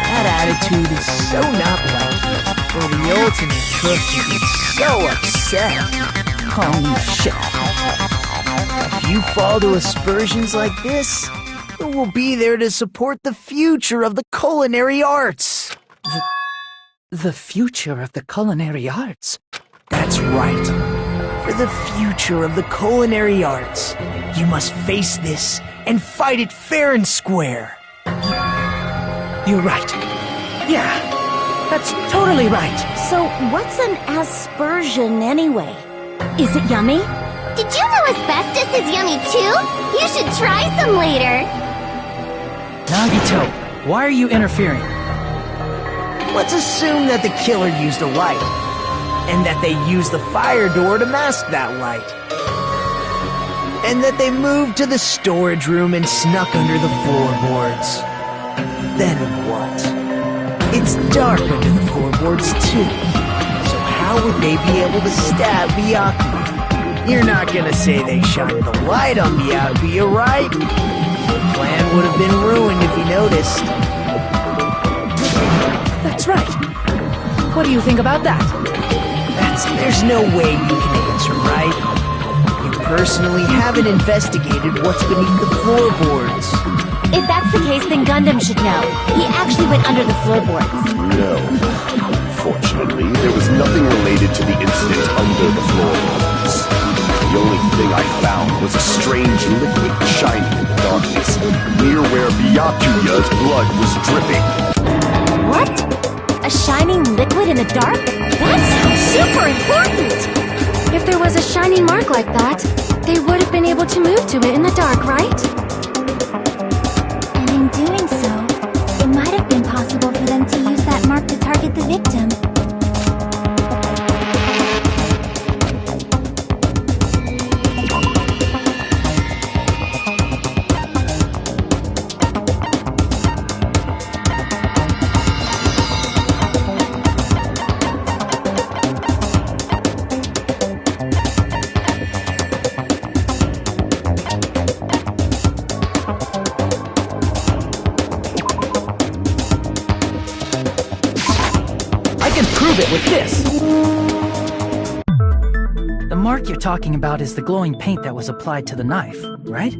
S2: That attitude is so not like you. For the ultimate crook to be so upset. Oh, shut up. If you fall to aspersions like this, who will be there to support the future of the culinary arts? The future of the culinary arts? That's right. For the future of the culinary arts, you must face this and fight it fair and square. You're right. Yeah, that's totally right.
S11: So, what's an aspersion anyway? Is it yummy?
S4: Did you know asbestos is yummy too? You should try some later.
S2: Nagito, why are you interfering? Let's assume that the killer used a light, and that they used the fire door to mask that light. And that they moved to the storage room and snuck under the floorboards. Then what? It's dark under the floorboards too. So how would they be able to stab Byakuya? You're not gonna say they shined the light on Byakuya, right? The plan would have been ruined if he noticed. That's right. What do you think about that? There's no way you can answer, right? You personally haven't investigated what's beneath the floorboards.
S11: If that's the case, then Gundam should know. He actually went under the floorboards.
S8: No. Fortunately, there was nothing related to the incident under the floorboards. The only thing I found was a strange liquid shining in the darkness, near where Byakuya's blood was dripping.
S11: What? A shining liquid in the dark? That sounds super important!
S5: If there was a shining mark like that, they would have been able to move to it in the dark, right?
S3: And in doing so, it might have been possible for them to use that mark to target the victim.
S2: With this. The mark you're talking about is the glowing paint that was applied to the knife, right?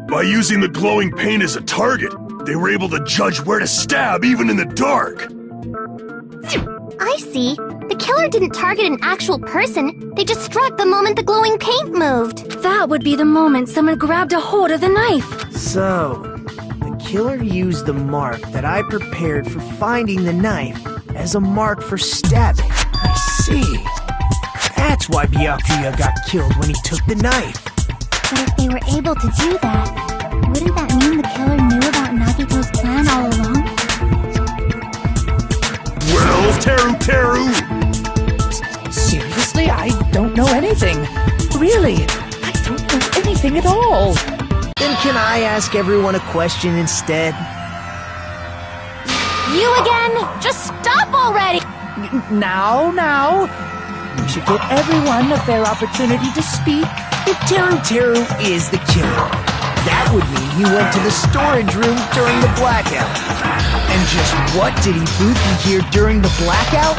S6: By using the glowing paint as a target, they were able to judge where to stab even in the dark.
S4: I see. The killer didn't target an actual person. They just struck the moment the glowing paint moved.
S5: That would be the moment someone grabbed a hold of the knife.
S2: So, the killer used the mark that I prepared for finding the knife as a mark for stabbing. I see. That's why Byakuya got killed when he took the knife.
S3: But if they were able to do that, wouldn't that mean the killer knew about Nagito's plan all along?
S6: Well, Teru!
S2: Seriously, I don't know anything. Really, I don't know anything at all. Then can I ask everyone a question instead?
S11: You again? Just stop already!
S2: Now. We should give everyone a fair opportunity to speak. If Teru is the killer, that would mean he went to the storage room during the blackout. And just what did Ibuki hear during the blackout?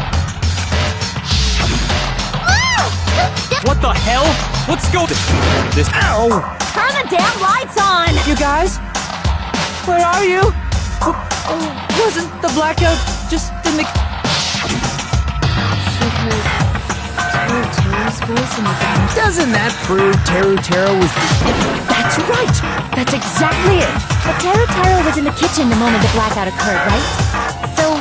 S10: What the hell? Let's go. This.
S2: Ow!
S11: Turn the damn lights on!
S2: You guys? Where are you? Wasn't the blackout just in the... Doesn't that prove Teru was... That's right! That's exactly it!
S11: But Teru was in the kitchen the moment the blackout occurred, right? So,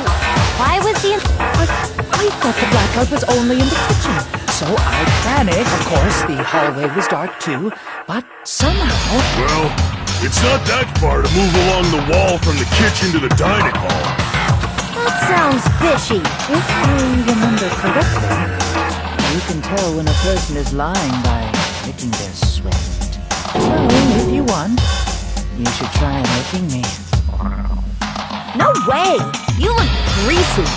S11: why was he in...
S2: I thought the blackout was only in the kitchen. So
S1: So I panicked. Of course, the hallway was dark too, but somehow...
S6: Well, it's not that far to move along the wall from the kitchen to the dining hall.
S11: That sounds fishy.
S1: If I remember correctly, you can tell when a person is lying by licking their sweat. So, if you want, you should try licking me.
S11: No way! You look greasy.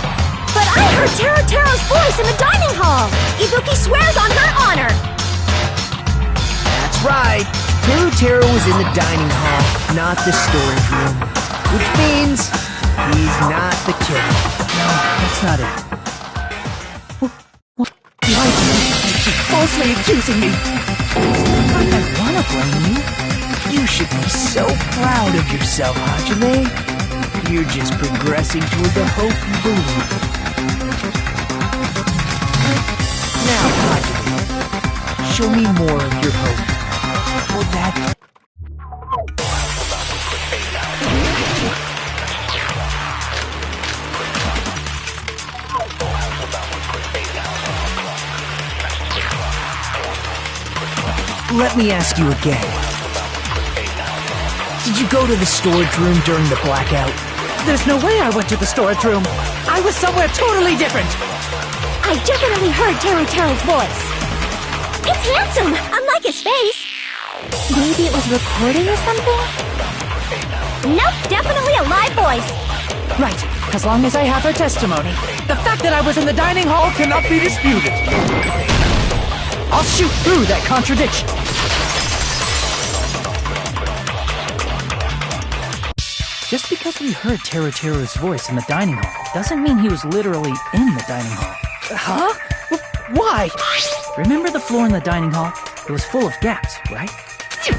S11: But I heard Teru's voice in the dining hall! Ibuki swears on her honor!
S2: That's right. Teru was in the dining hall, not the storage room. Which means he's not the killer.
S1: No, that's not it. Why do you keep falsely accusing me? It's not like I want to blame you.
S2: You should be so proud of yourself, Hajime. You're just progressing toward the hope you believe in. Now, Hajime, show me more of your hope. For that... Let me ask you again. Did you go to the storage room during the blackout?
S1: There's no way I went to the storage room. I was somewhere totally different.
S11: I definitely heard Teru's voice. It's handsome, unlike his face.
S3: Maybe it was recording or something?
S11: Nope, definitely a live voice.
S1: Right, as long as I have her testimony. The fact that I was in the dining hall cannot be disputed. I'll shoot through that contradiction. Just because we heard Teru's voice in the dining hall doesn't mean he was literally in the dining hall. Huh? Why? Remember the floor in the dining hall? It was full of gaps, right?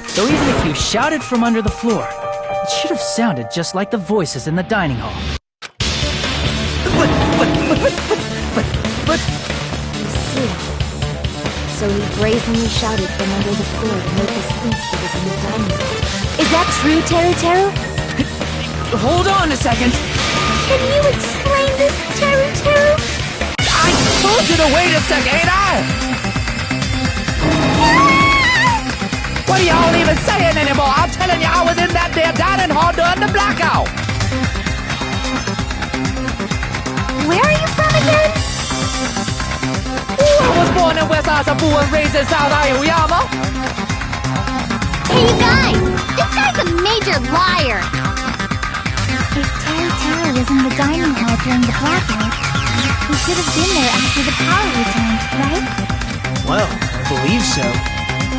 S1: So even if you shouted from under the floor, it should have sounded just like the voices in the dining hall.
S3: I see. So he brazenly shouted from under the floor to make us think he was in the dining hall.
S11: Is that true, Teru?
S1: Hold on a second.
S3: Can you explain this, Teru?
S1: I told you to wait a second, ain't I? What are y'all even saying anymore? I'm telling you, I was in that there dining hall during the blackout.
S3: Where are you from again?
S1: I was born in West Asabu and raised in South Aoyama.
S4: Hey, you guys! This guy's a major liar!
S3: If Teru was in the dining hall during the blackout, he should have been there after the power returned, right?
S2: Well, I believe so.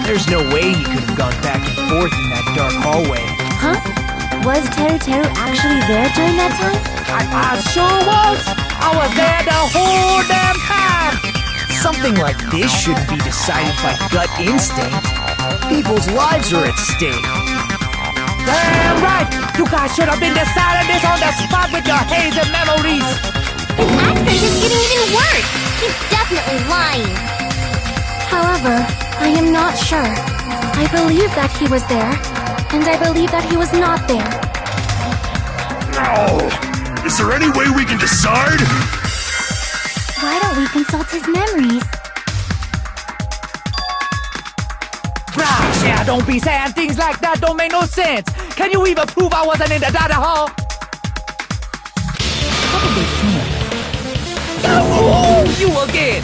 S2: There's no way he could have gone back and forth in that dark hallway.
S3: Huh? Was Teru actually there during that time?
S1: I sure was. I was there the whole damn time.
S2: Something like this shouldn't be decided by gut instinct. People's lives are at stake.
S1: Damn right! You guys should have been deciding this on the spot with your hazy memories!
S4: His accent is getting even worse! He's definitely lying!
S5: However, I am not sure. I believe that he was there, and I believe that he was not there.
S6: No! Is there any way we can decide?
S3: Why don't we consult his memories?
S1: Gosh, yeah, don't be saying things like that, don't make no sense! Can you even prove I wasn't in the dining hall? Probably can't. Oh, you again!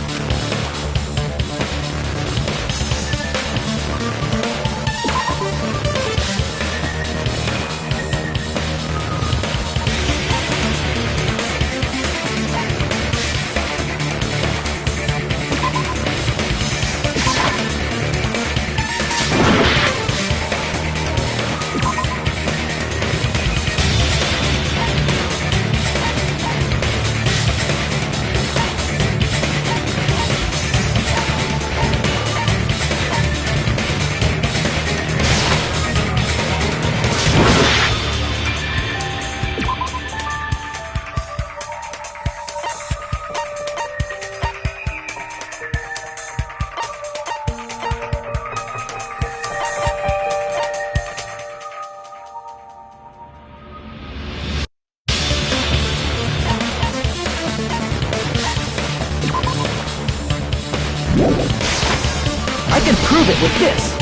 S1: prove it with this.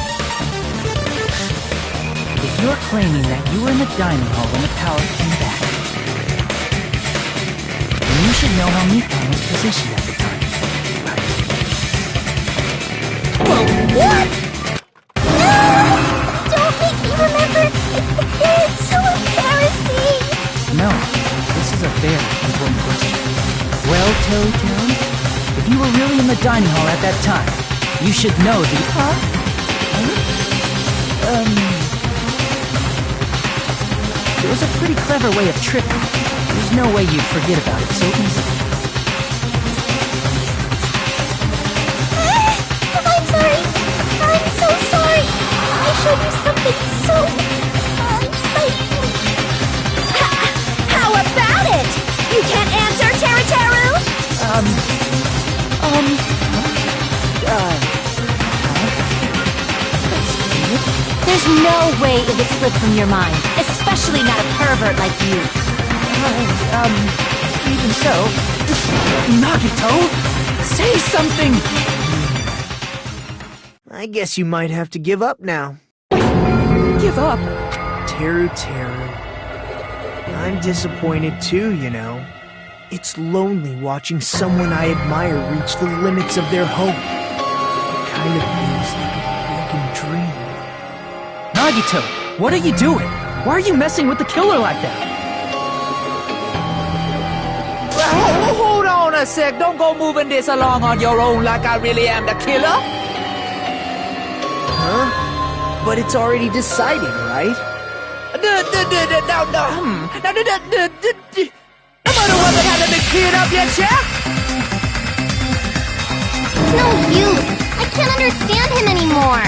S1: If you're claiming that you were in the dining hall when the power came back, then you should know how Mikan was positioned at the time.
S3: Whoa, what? No! Don't make me remember! It's so embarrassing!
S1: No, this is a very important question. Well, Toad, if you were really in the dining hall at that time, you should know the... It was a pretty clever way of tripping. There's no way you'd forget about it so easily.
S3: I'm sorry! I'm so sorry! I showed you something so... exciting!
S11: How about it? You can't answer, Teru?
S5: There's no way it would slip from your mind, especially not a pervert like you.
S1: Even so... Nagito! Say something!
S2: I guess you might have to give up now.
S1: Give up?
S2: Teru. I'm disappointed too, you know. It's lonely watching someone I admire reach the limits of their hope. It kind of feels like a broken dream.
S1: Nagito, what are you doing? Why are you messing with the killer like that?
S13: Hold on a sec. Don't go moving this along on your own like I really am the killer.
S2: Huh? But it's already decided, right?
S13: The murder weapon hasn't been cleared up yet, Chef?
S3: It's no use! I can't understand him anymore!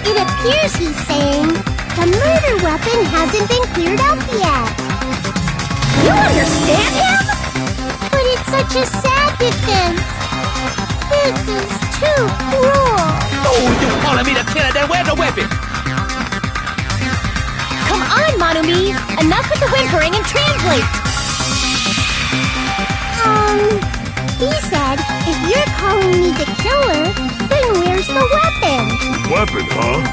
S3: It appears he's saying, the murder weapon hasn't been cleared up yet!
S11: You understand him?
S3: But it's such a sad defense! This is too cruel!
S13: Oh, you calling me the killer, then where's the weapon?
S5: Come on, Manumi! Enough with the whimpering and translate!
S3: He said, if you're calling me the killer, then where's the weapon?
S6: Weapon, huh?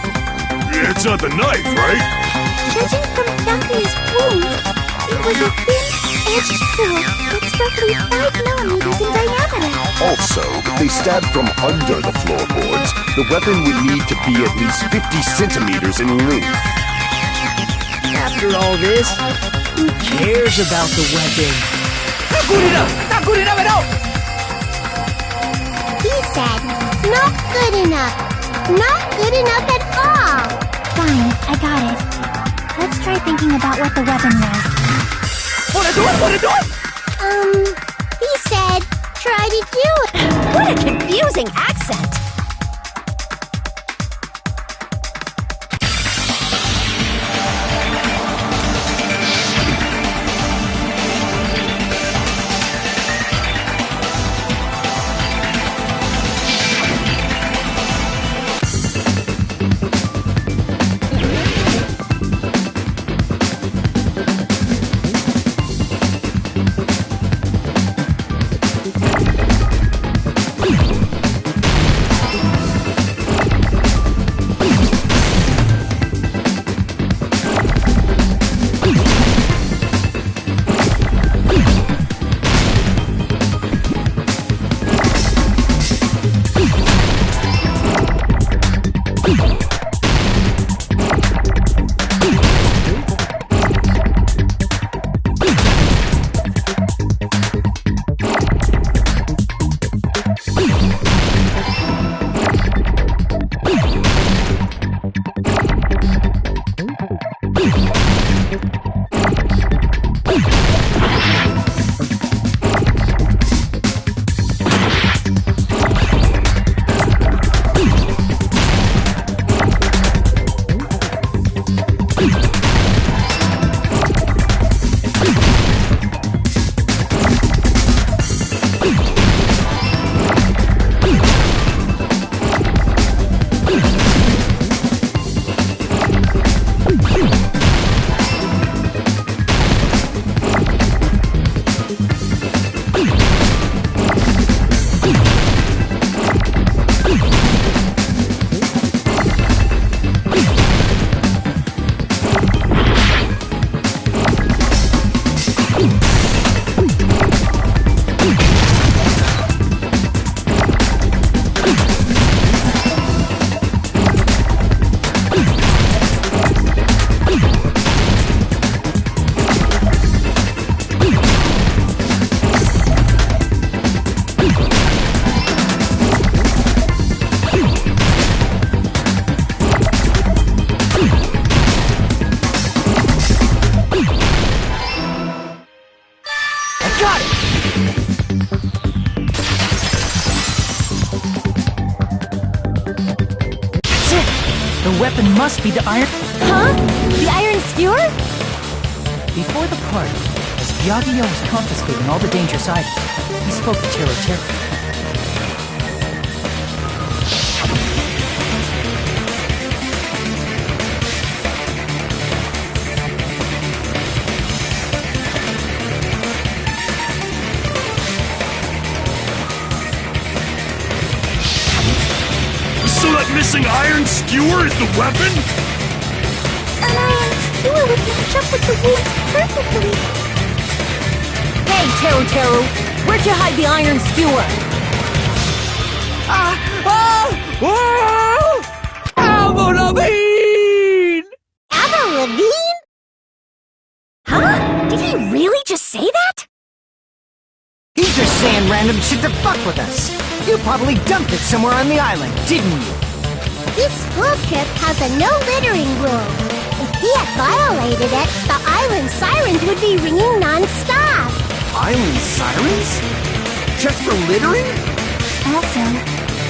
S6: It's not the knife, right?
S3: Judging from Yakuya's wound, it was a thin-edged tool that's roughly 5 millimeters in diameter.
S8: Also, if they stabbed from under the floorboards, the weapon would need to be at least 50 centimeters in length.
S2: After all this, who cares about the weapon?
S13: Not good enough! Not good enough at all!
S3: He said, not good enough. Not good enough at all.
S5: Fine, I got it. Let's try thinking about what the weapon was.
S13: Wanna do it?
S3: He said, try to do it.
S11: What a confusing accent.
S2: the weapon must be the iron...
S5: Huh? The iron skewer?
S2: Before the party, as Byakuya was confiscating all the dangerous items, he spoke to Teru.
S6: So that missing iron skewer is the weapon?
S3: An iron skewer would match up with the wounds perfectly.
S11: Hey, Teru, where'd you hide the iron skewer?
S13: Avril Lavigne!
S4: Avril Lavigne?
S5: Huh? Did he really just say that?
S2: He's just saying random shit to fuck with us. You probably dumped it somewhere on the island, didn't you?
S4: This school trip has a no littering rule. If he had violated it, the island sirens would be ringing non-stop.
S9: Island sirens? Just for littering?
S3: Also,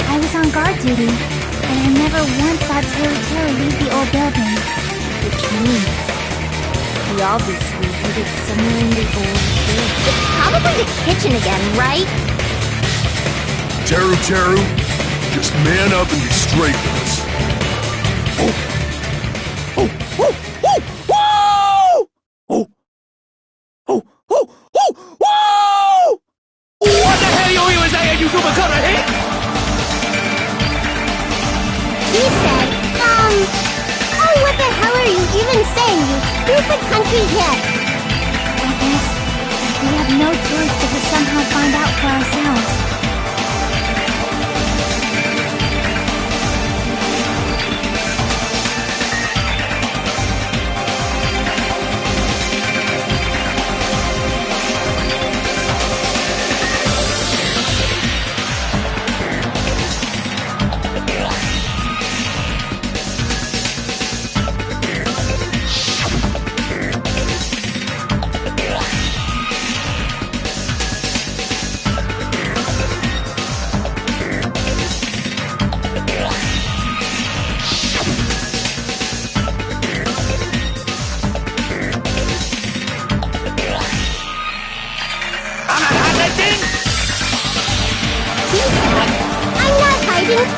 S3: I was on guard duty, and I never once saw Teru leave the old building.
S5: Which means he obviously hid it somewhere in the old building.
S11: It's probably the kitchen again, right?
S6: Teru, just man up and be straight with us.
S13: What the hell you even saying, you super color hit?
S4: He said, oh, what the hell are you even saying, you stupid country hit?
S3: I guess we have no choice but to somehow find out for ourselves.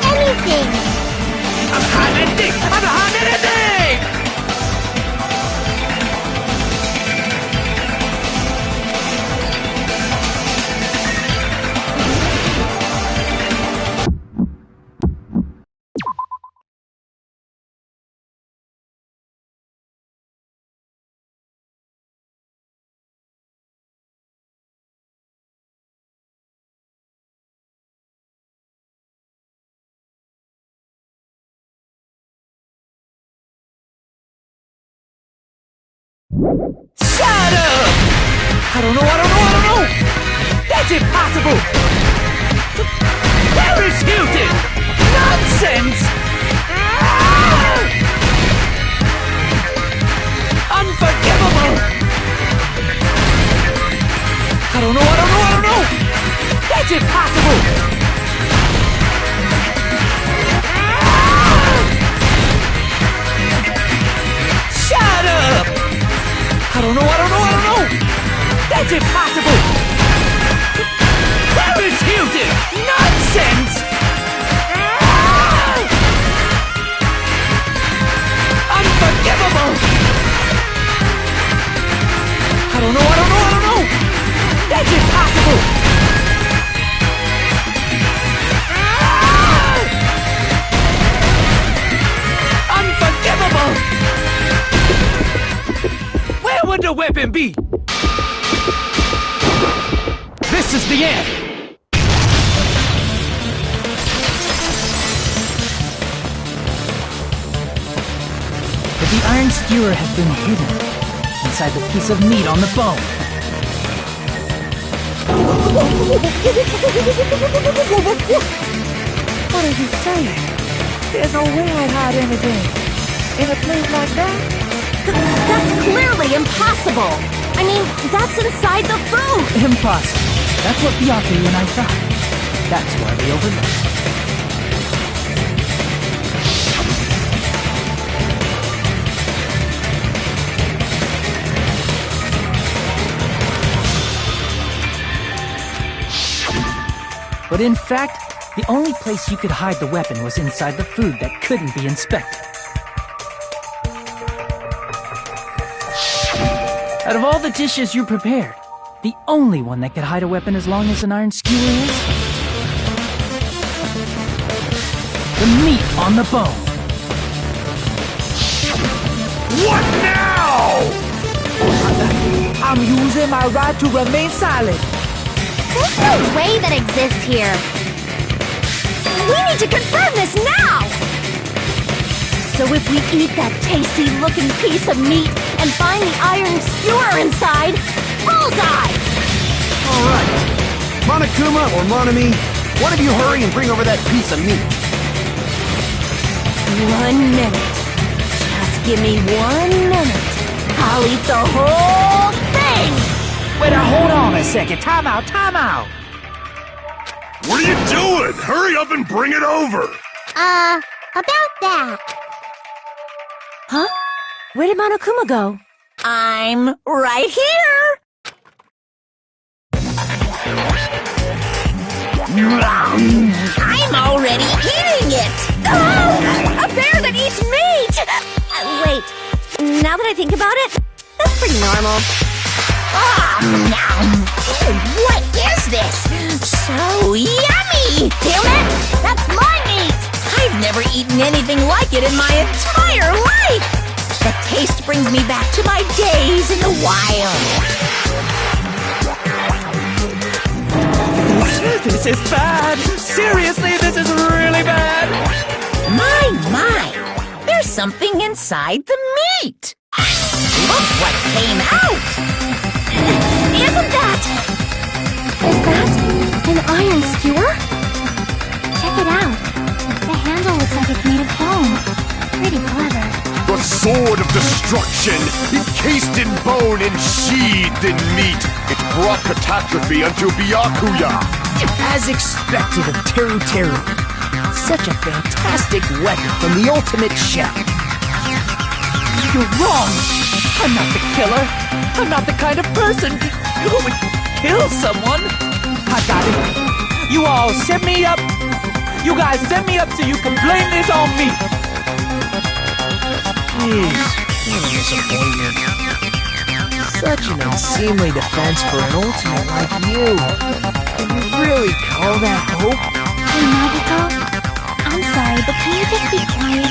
S4: Anything!
S13: I'm hiding anything! I'm not hiding anything! Shut up! I don't know! That's impossible! Paris Hilton! Nonsense! Unforgivable! I don't know! That's impossible! Shut up! I don't know! That's impossible! Paris Hilton! Nonsense! Unforgivable! I don't know! That's impossible! Unforgivable! Where would the weapon be? This is the end!
S2: But the iron skewer had been hidden inside the piece of meat on the bone.
S13: What are you saying? There's no way I'd hide anything in a place like that.
S11: That's clearly impossible! I mean, that's inside the food!
S2: Impossible. That's what Byakuya and I thought. That's why we overlooked.
S1: But in fact, the only place you could hide the weapon was inside the food that couldn't be inspected. Out of all the dishes you prepared, the only one that could hide a weapon as long as an iron skewer is the meat on the bone.
S6: What now?
S13: I'm using my right to remain silent.
S11: There's no way that exists here. We need to confirm this now! So if we eat that tasty-looking piece of meat and find the iron skewer inside, bullseye!
S7: Alright. Monokuma or Monami, one of you hurry and bring over that piece of meat.
S11: 1 minute. Just give me 1 minute. I'll eat the whole thing!
S13: Wait, hold on a second. Time out, time out.
S6: What are you doing? Hurry up and bring it over!
S4: About that.
S11: Huh? Where did Monokuma go? I'm right here! I'm already eating it! Oh, a bear that eats meat! Wait, now that I think about it, that's pretty normal. What is this? So yummy! Damn it! That's my meat! I've never eaten anything like it in my entire life! The taste brings me back to my days in the wild.
S13: This is bad. Seriously, this is really bad.
S12: My, there's something inside the meat. Look what came out.
S11: Isn't that? Is that an iron skewer?
S3: Check it out. The handle looks like it's made of bone. Pretty clever.
S8: The sword of destruction, encased in bone and sheathed in meat. It brought catastrophe unto Byakuya.
S2: As expected of Teru Teru. Such a fantastic weapon from the ultimate chef.
S13: You're wrong. I'm not the killer. I'm not the kind of person who would kill someone. I got it. You all set me up. You guys set me up so you can blame this on me.
S2: Jeez, what a disappointment. Such an unseemly defense for an ultimate like you. Can you really call that hope?
S3: Hey, Nagito. I'm sorry, but can you just be quiet?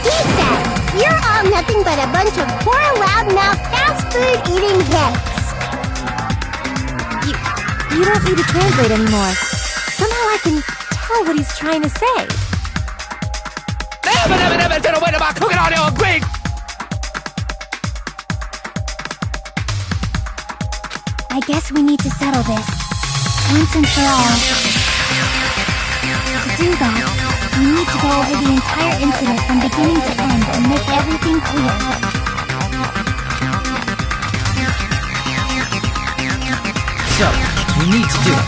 S4: He said, you're all nothing but a bunch of poor loudmouth fast food eating hicks.
S11: You don't need to translate anymore. Somehow I can tell what he's trying to say.
S3: I guess we need to settle this. Once and for all. To do that, we need to go over the entire incident from beginning to end and make everything clear.
S1: So, we need to do it.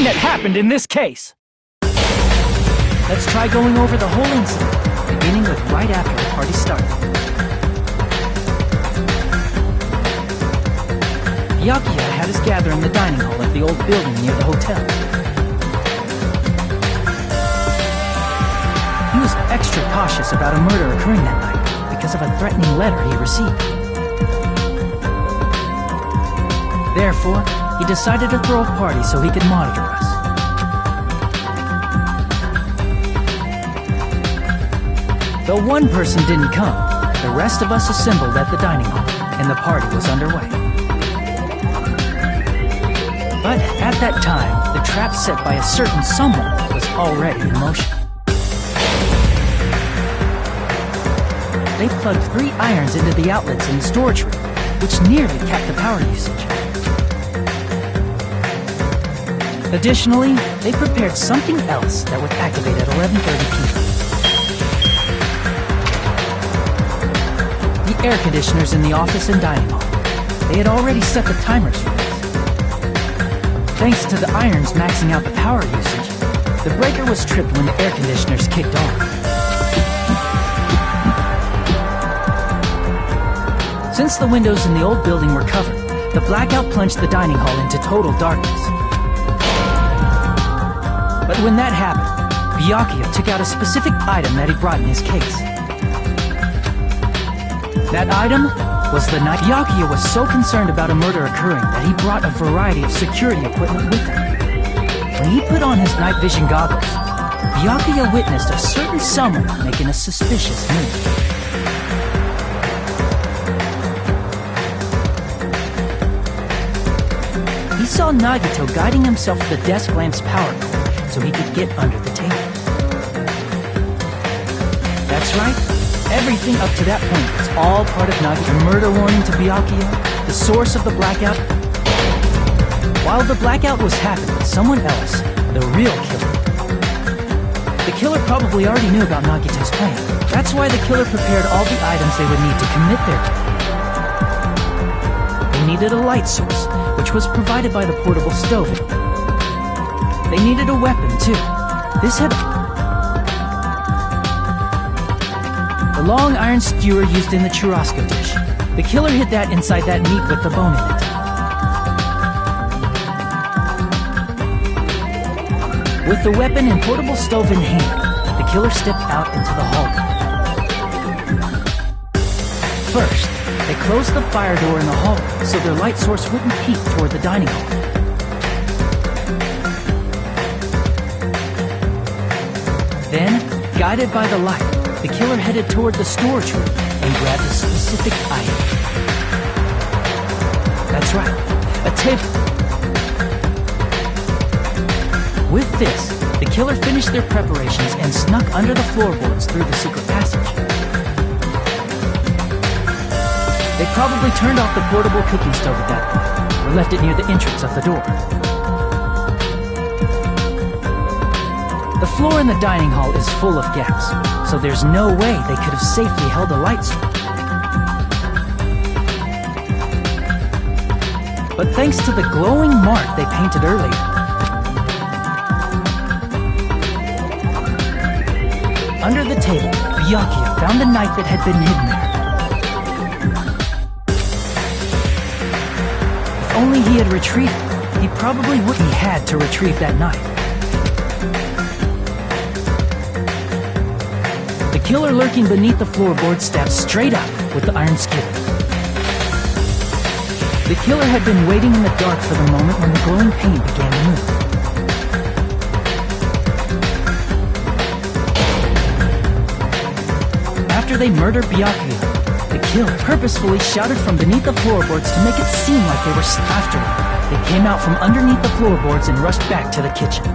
S13: thing that happened in this case. Let's try going over the whole incident, beginning with right after the party started. Byakuya had us gather in the dining hall of the old building near the hotel. He was extra cautious about a murder occurring that night because of a threatening letter he received. Therefore, he decided to throw a party so he could monitor us. Though one person didn't come, the rest of us assembled at the dining hall, and the party was underway. But at that time, the trap set by a certain someone was already in motion. They plugged 3 irons into the outlets in the storage room, which nearly capped the power usage. Additionally, they prepared something else that would activate at 11:30 p.m. The air conditioners in the office and dining hall. They had already set the timers for this. Thanks to the irons maxing out the power usage, the breaker was tripped when the air conditioners kicked on. Since the windows in the old building were covered, the blackout plunged the dining hall into total darkness. But when that happened, Byakuya took out a specific item that he brought in his case. That item was the knife. Byakuya was so concerned about a murder occurring that he brought a variety of security equipment with him. When he put on his night vision goggles, Byakuya witnessed a certain someone making a suspicious move. He saw Nagito guiding himself to the desk lamp's power cord so he could get under the table. That's right, everything up to that point was all part of Nagito's murder warning to Byakuya, the source of the blackout. While the blackout was happening, someone else, the real killer. The killer probably already knew about Nagito's plan. That's why the killer prepared all the items they would need to commit their crime. They needed a light source, which was provided by the portable stove. They needed a weapon, too. This had the long iron skewer used in the churrasco dish. The killer hid that inside that meat with the bone in it. With the weapon and portable stove in hand, the killer stepped out into the hallway. First, they closed the fire door in the hallway so their light source wouldn't peek toward the dining hall. Then, guided by the light, the killer headed toward the storage room and grabbed a specific item. That's right, a table. With this, the killer finished their preparations and snuck under the floorboards through the secret passage. They probably turned off the portable cooking stove at that point, or left it near the entrance of the door. The floor in the dining hall is full of gaps, so there's no way they could have safely held a light source. But thanks to the glowing mark they painted earlier, under the table, Byakuya found a knife that had been hidden there. If only he had retrieved it, he probably would. He had to retrieve that knife. The killer lurking beneath the floorboard stabbed straight up with the iron skewer. The killer had been waiting in the dark for the moment when the glowing paint began to move. After they murdered Byakuya, the killer purposefully shouted from beneath the floorboards to make it seem like they were after him. They came out from underneath the floorboards and rushed back to the kitchen.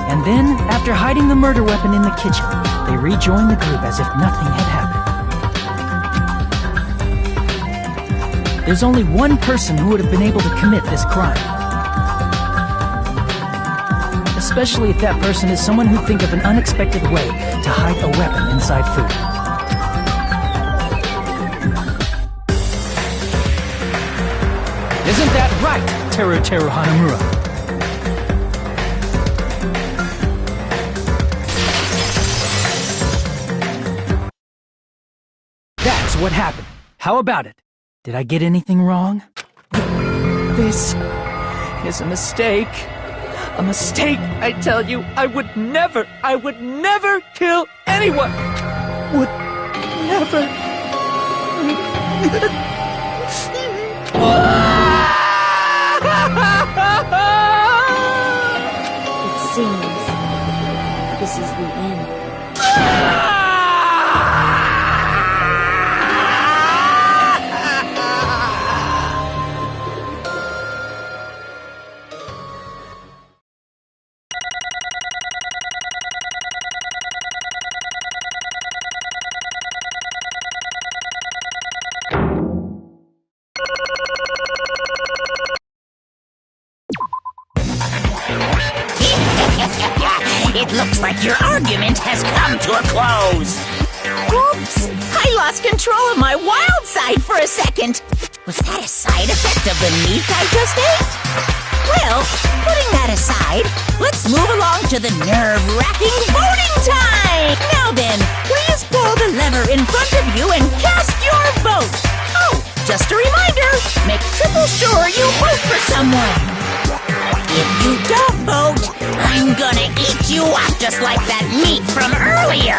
S13: And then, after hiding the murder weapon in the kitchen, they rejoined the group as if nothing had happened. There's only one person who would have been able to commit this crime. Especially if that person is someone who'd think of an unexpected way to hide a weapon inside food. Isn't that right?
S2: Terror Hanamura. That's what happened. How about it? Did I get anything wrong?
S13: This is a mistake. A mistake, I tell you. I would never kill anyone. Would never.
S5: It seems this is the end.
S12: It looks like your argument has come to a close. Oops! I lost control of my wild side for a second. Was that a side effect of the meat I just ate? Well, putting that aside, let's move along to the nerve-wracking voting time! Now then, please pull the lever in front of you and cast your vote. Oh, just a reminder, make triple sure you vote for someone. If you don't vote, I'm gonna eat you up just like that meat from earlier!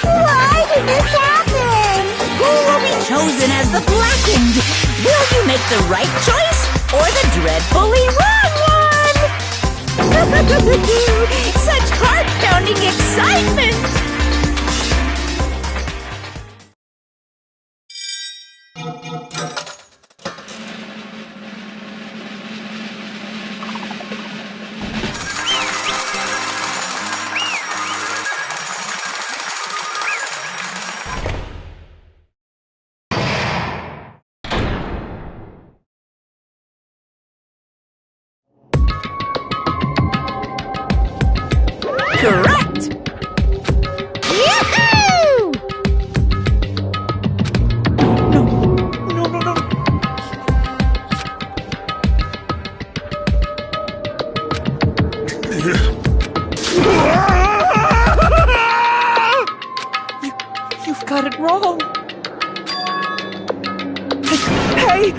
S4: Why did this happen?
S12: Who will be chosen as the blackened? Will you make the right choice or the dreadfully wrong one? Such heart-pounding excitement! Correct!
S4: Yoo-hoo!
S13: No. You've got it wrong. Hey!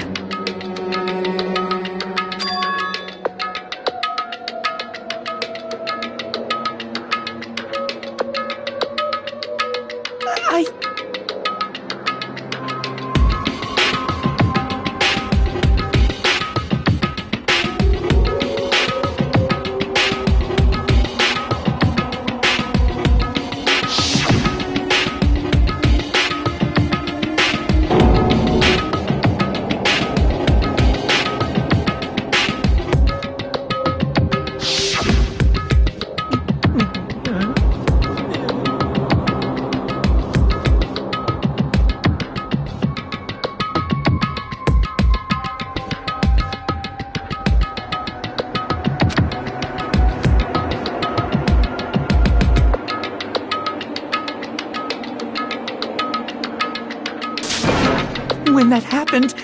S13: When that happened,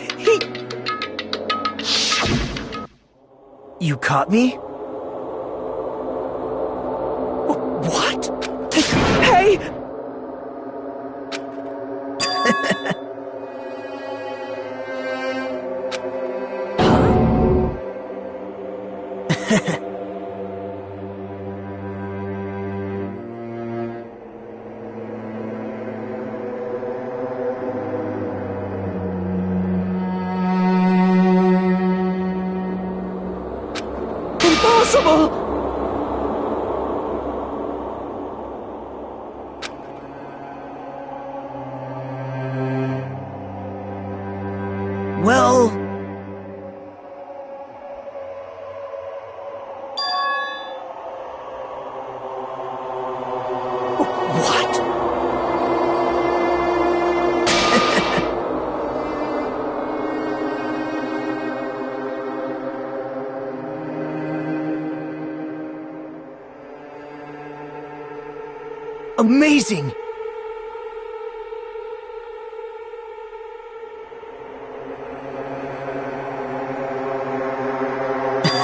S2: You caught me?
S13: What? Hey! Impossible!
S2: Well...
S13: What?
S2: Amazing!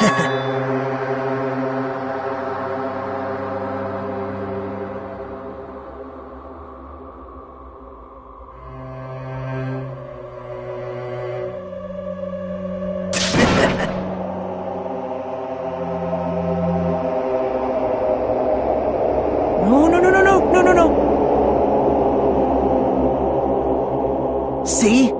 S2: No. See?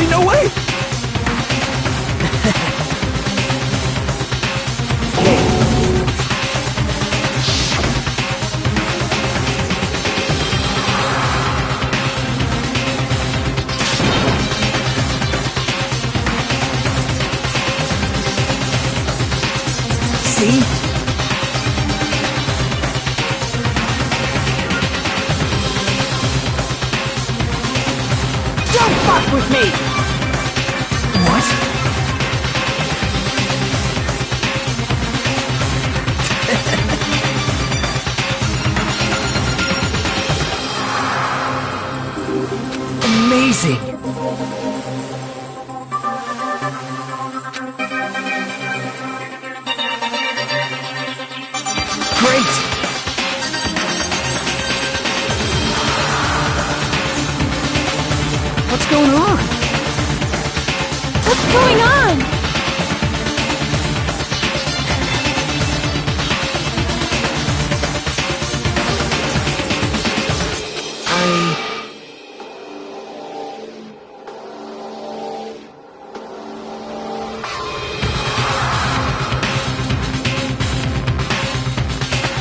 S2: No way! See? Don't fuck with me! What? Amazing! Great! What's going on?
S5: What's going on?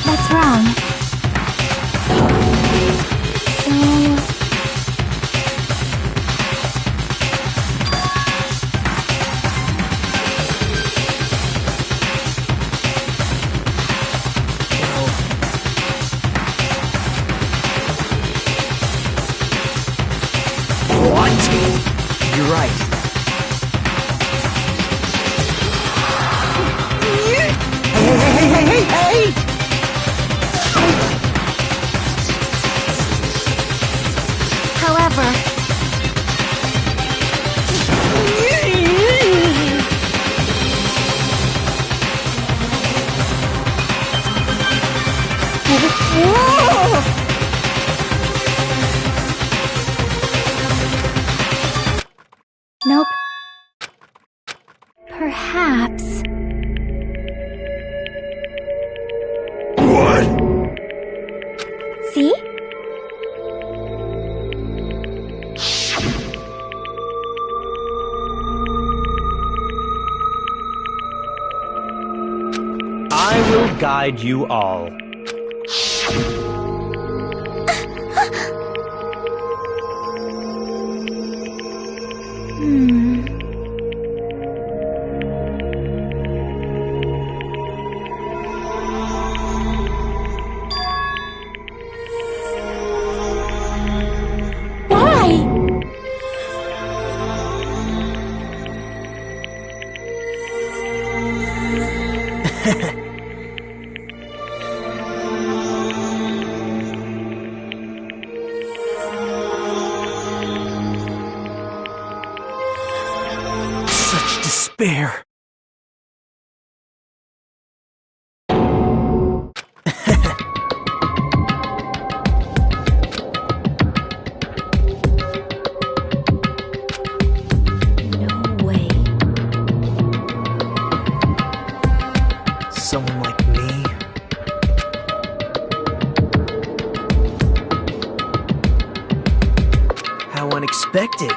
S5: What's wrong?
S2: You're right. Hey!
S5: However, nope. Perhaps.
S6: What?
S5: See?
S10: I will guide you all.
S2: Such despair.
S5: No way.
S2: Someone like me? How unexpected.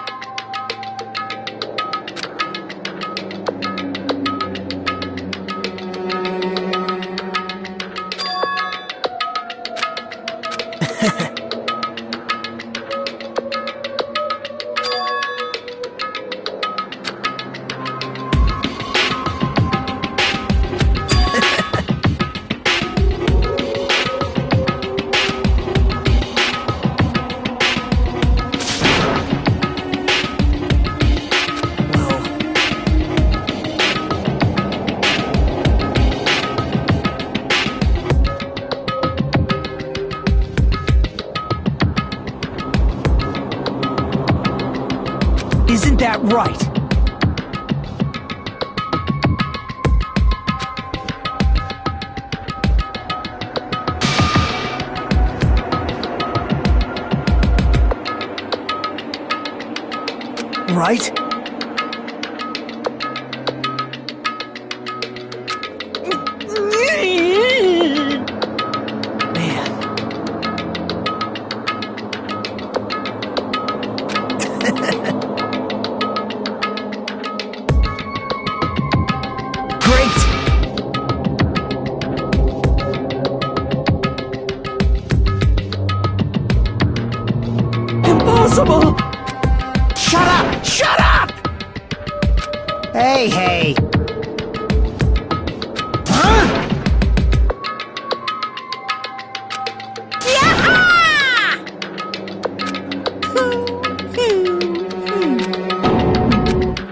S2: that right. Right?
S13: Impossible!
S2: Shut up! Shut up! Hey, hey. Huh?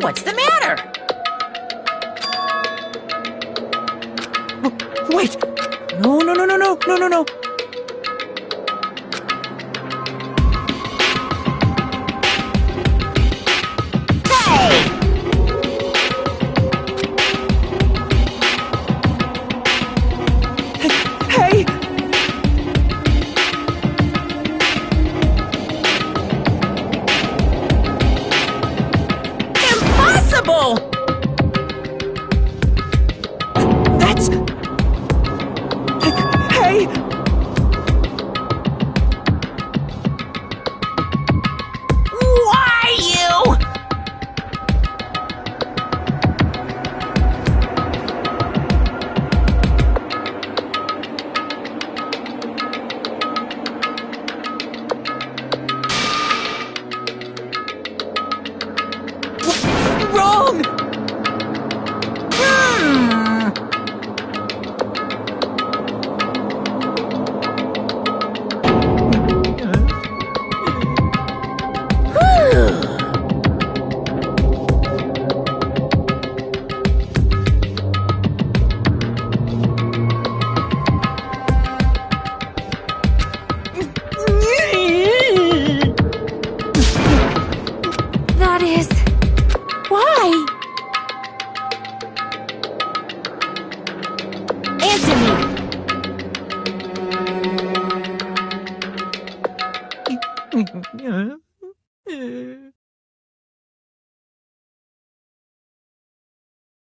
S12: What's the matter?
S13: Wait! No, no, no, no, no, no, no, no! Hey!
S12: Impossible!
S13: That's... Hey!
S12: Why you?
S13: Wrong!
S5: That is... Why?
S11: Answer me.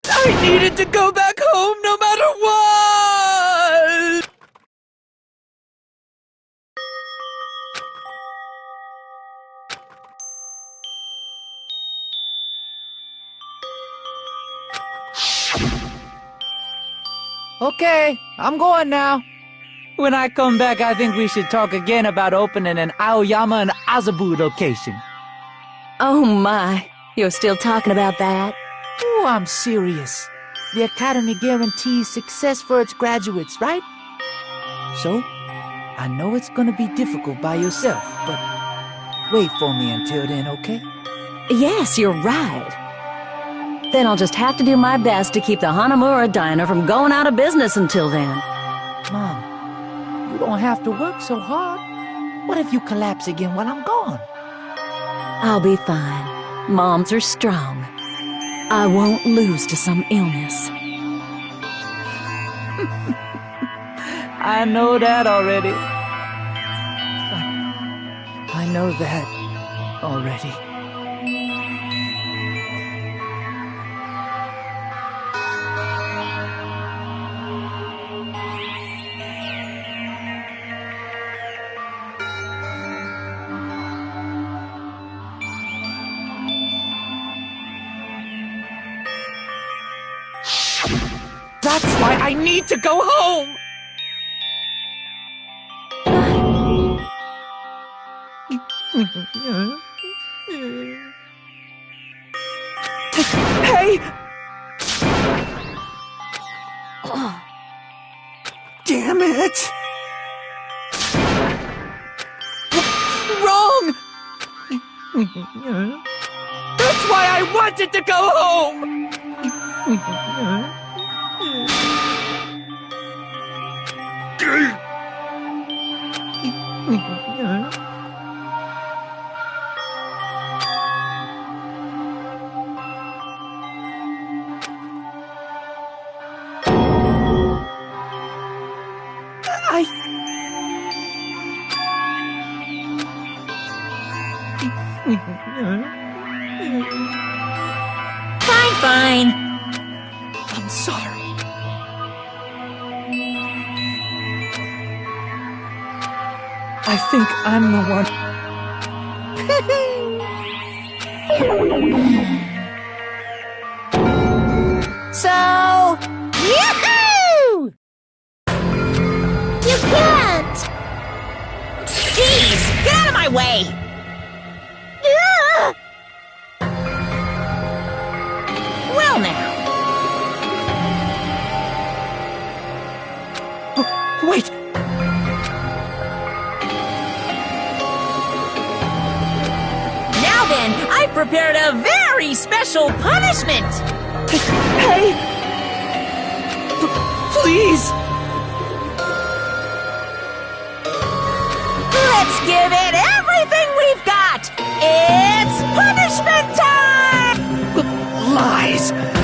S13: I needed to go back home no matter what!
S2: Okay, I'm going now. When I come back, I think we should talk again about opening an Aoyama and Azabu location.
S11: Oh my, you're still talking about that?
S2: Oh, I'm serious. The Academy guarantees success for its graduates, right? So, I know it's gonna be difficult by yourself, but wait for me until then, okay?
S11: Yes, you're right. Then I'll just have to do my best to keep the Hanamura Diner from going out of business until then.
S2: Mom, you don't have to work so hard. What if you collapse again while I'm gone?
S11: I'll be fine. Moms are strong. I won't lose to some illness.
S2: I know that already. I know that already.
S13: That's why I need to go home! Hey! Damn it! Wrong! That's why I wanted to go home!
S12: Fine.
S13: I'm sorry. I think I'm the one.
S12: So, yahoo!
S4: You can't!
S12: Jeez, get out of my way!
S4: Ugh!
S12: Well now.
S13: Wait!
S12: Now then, I've prepared a very special punishment!
S13: Hey! Please!
S12: Let's give it everything we've got! It's punishment time!
S13: Lies!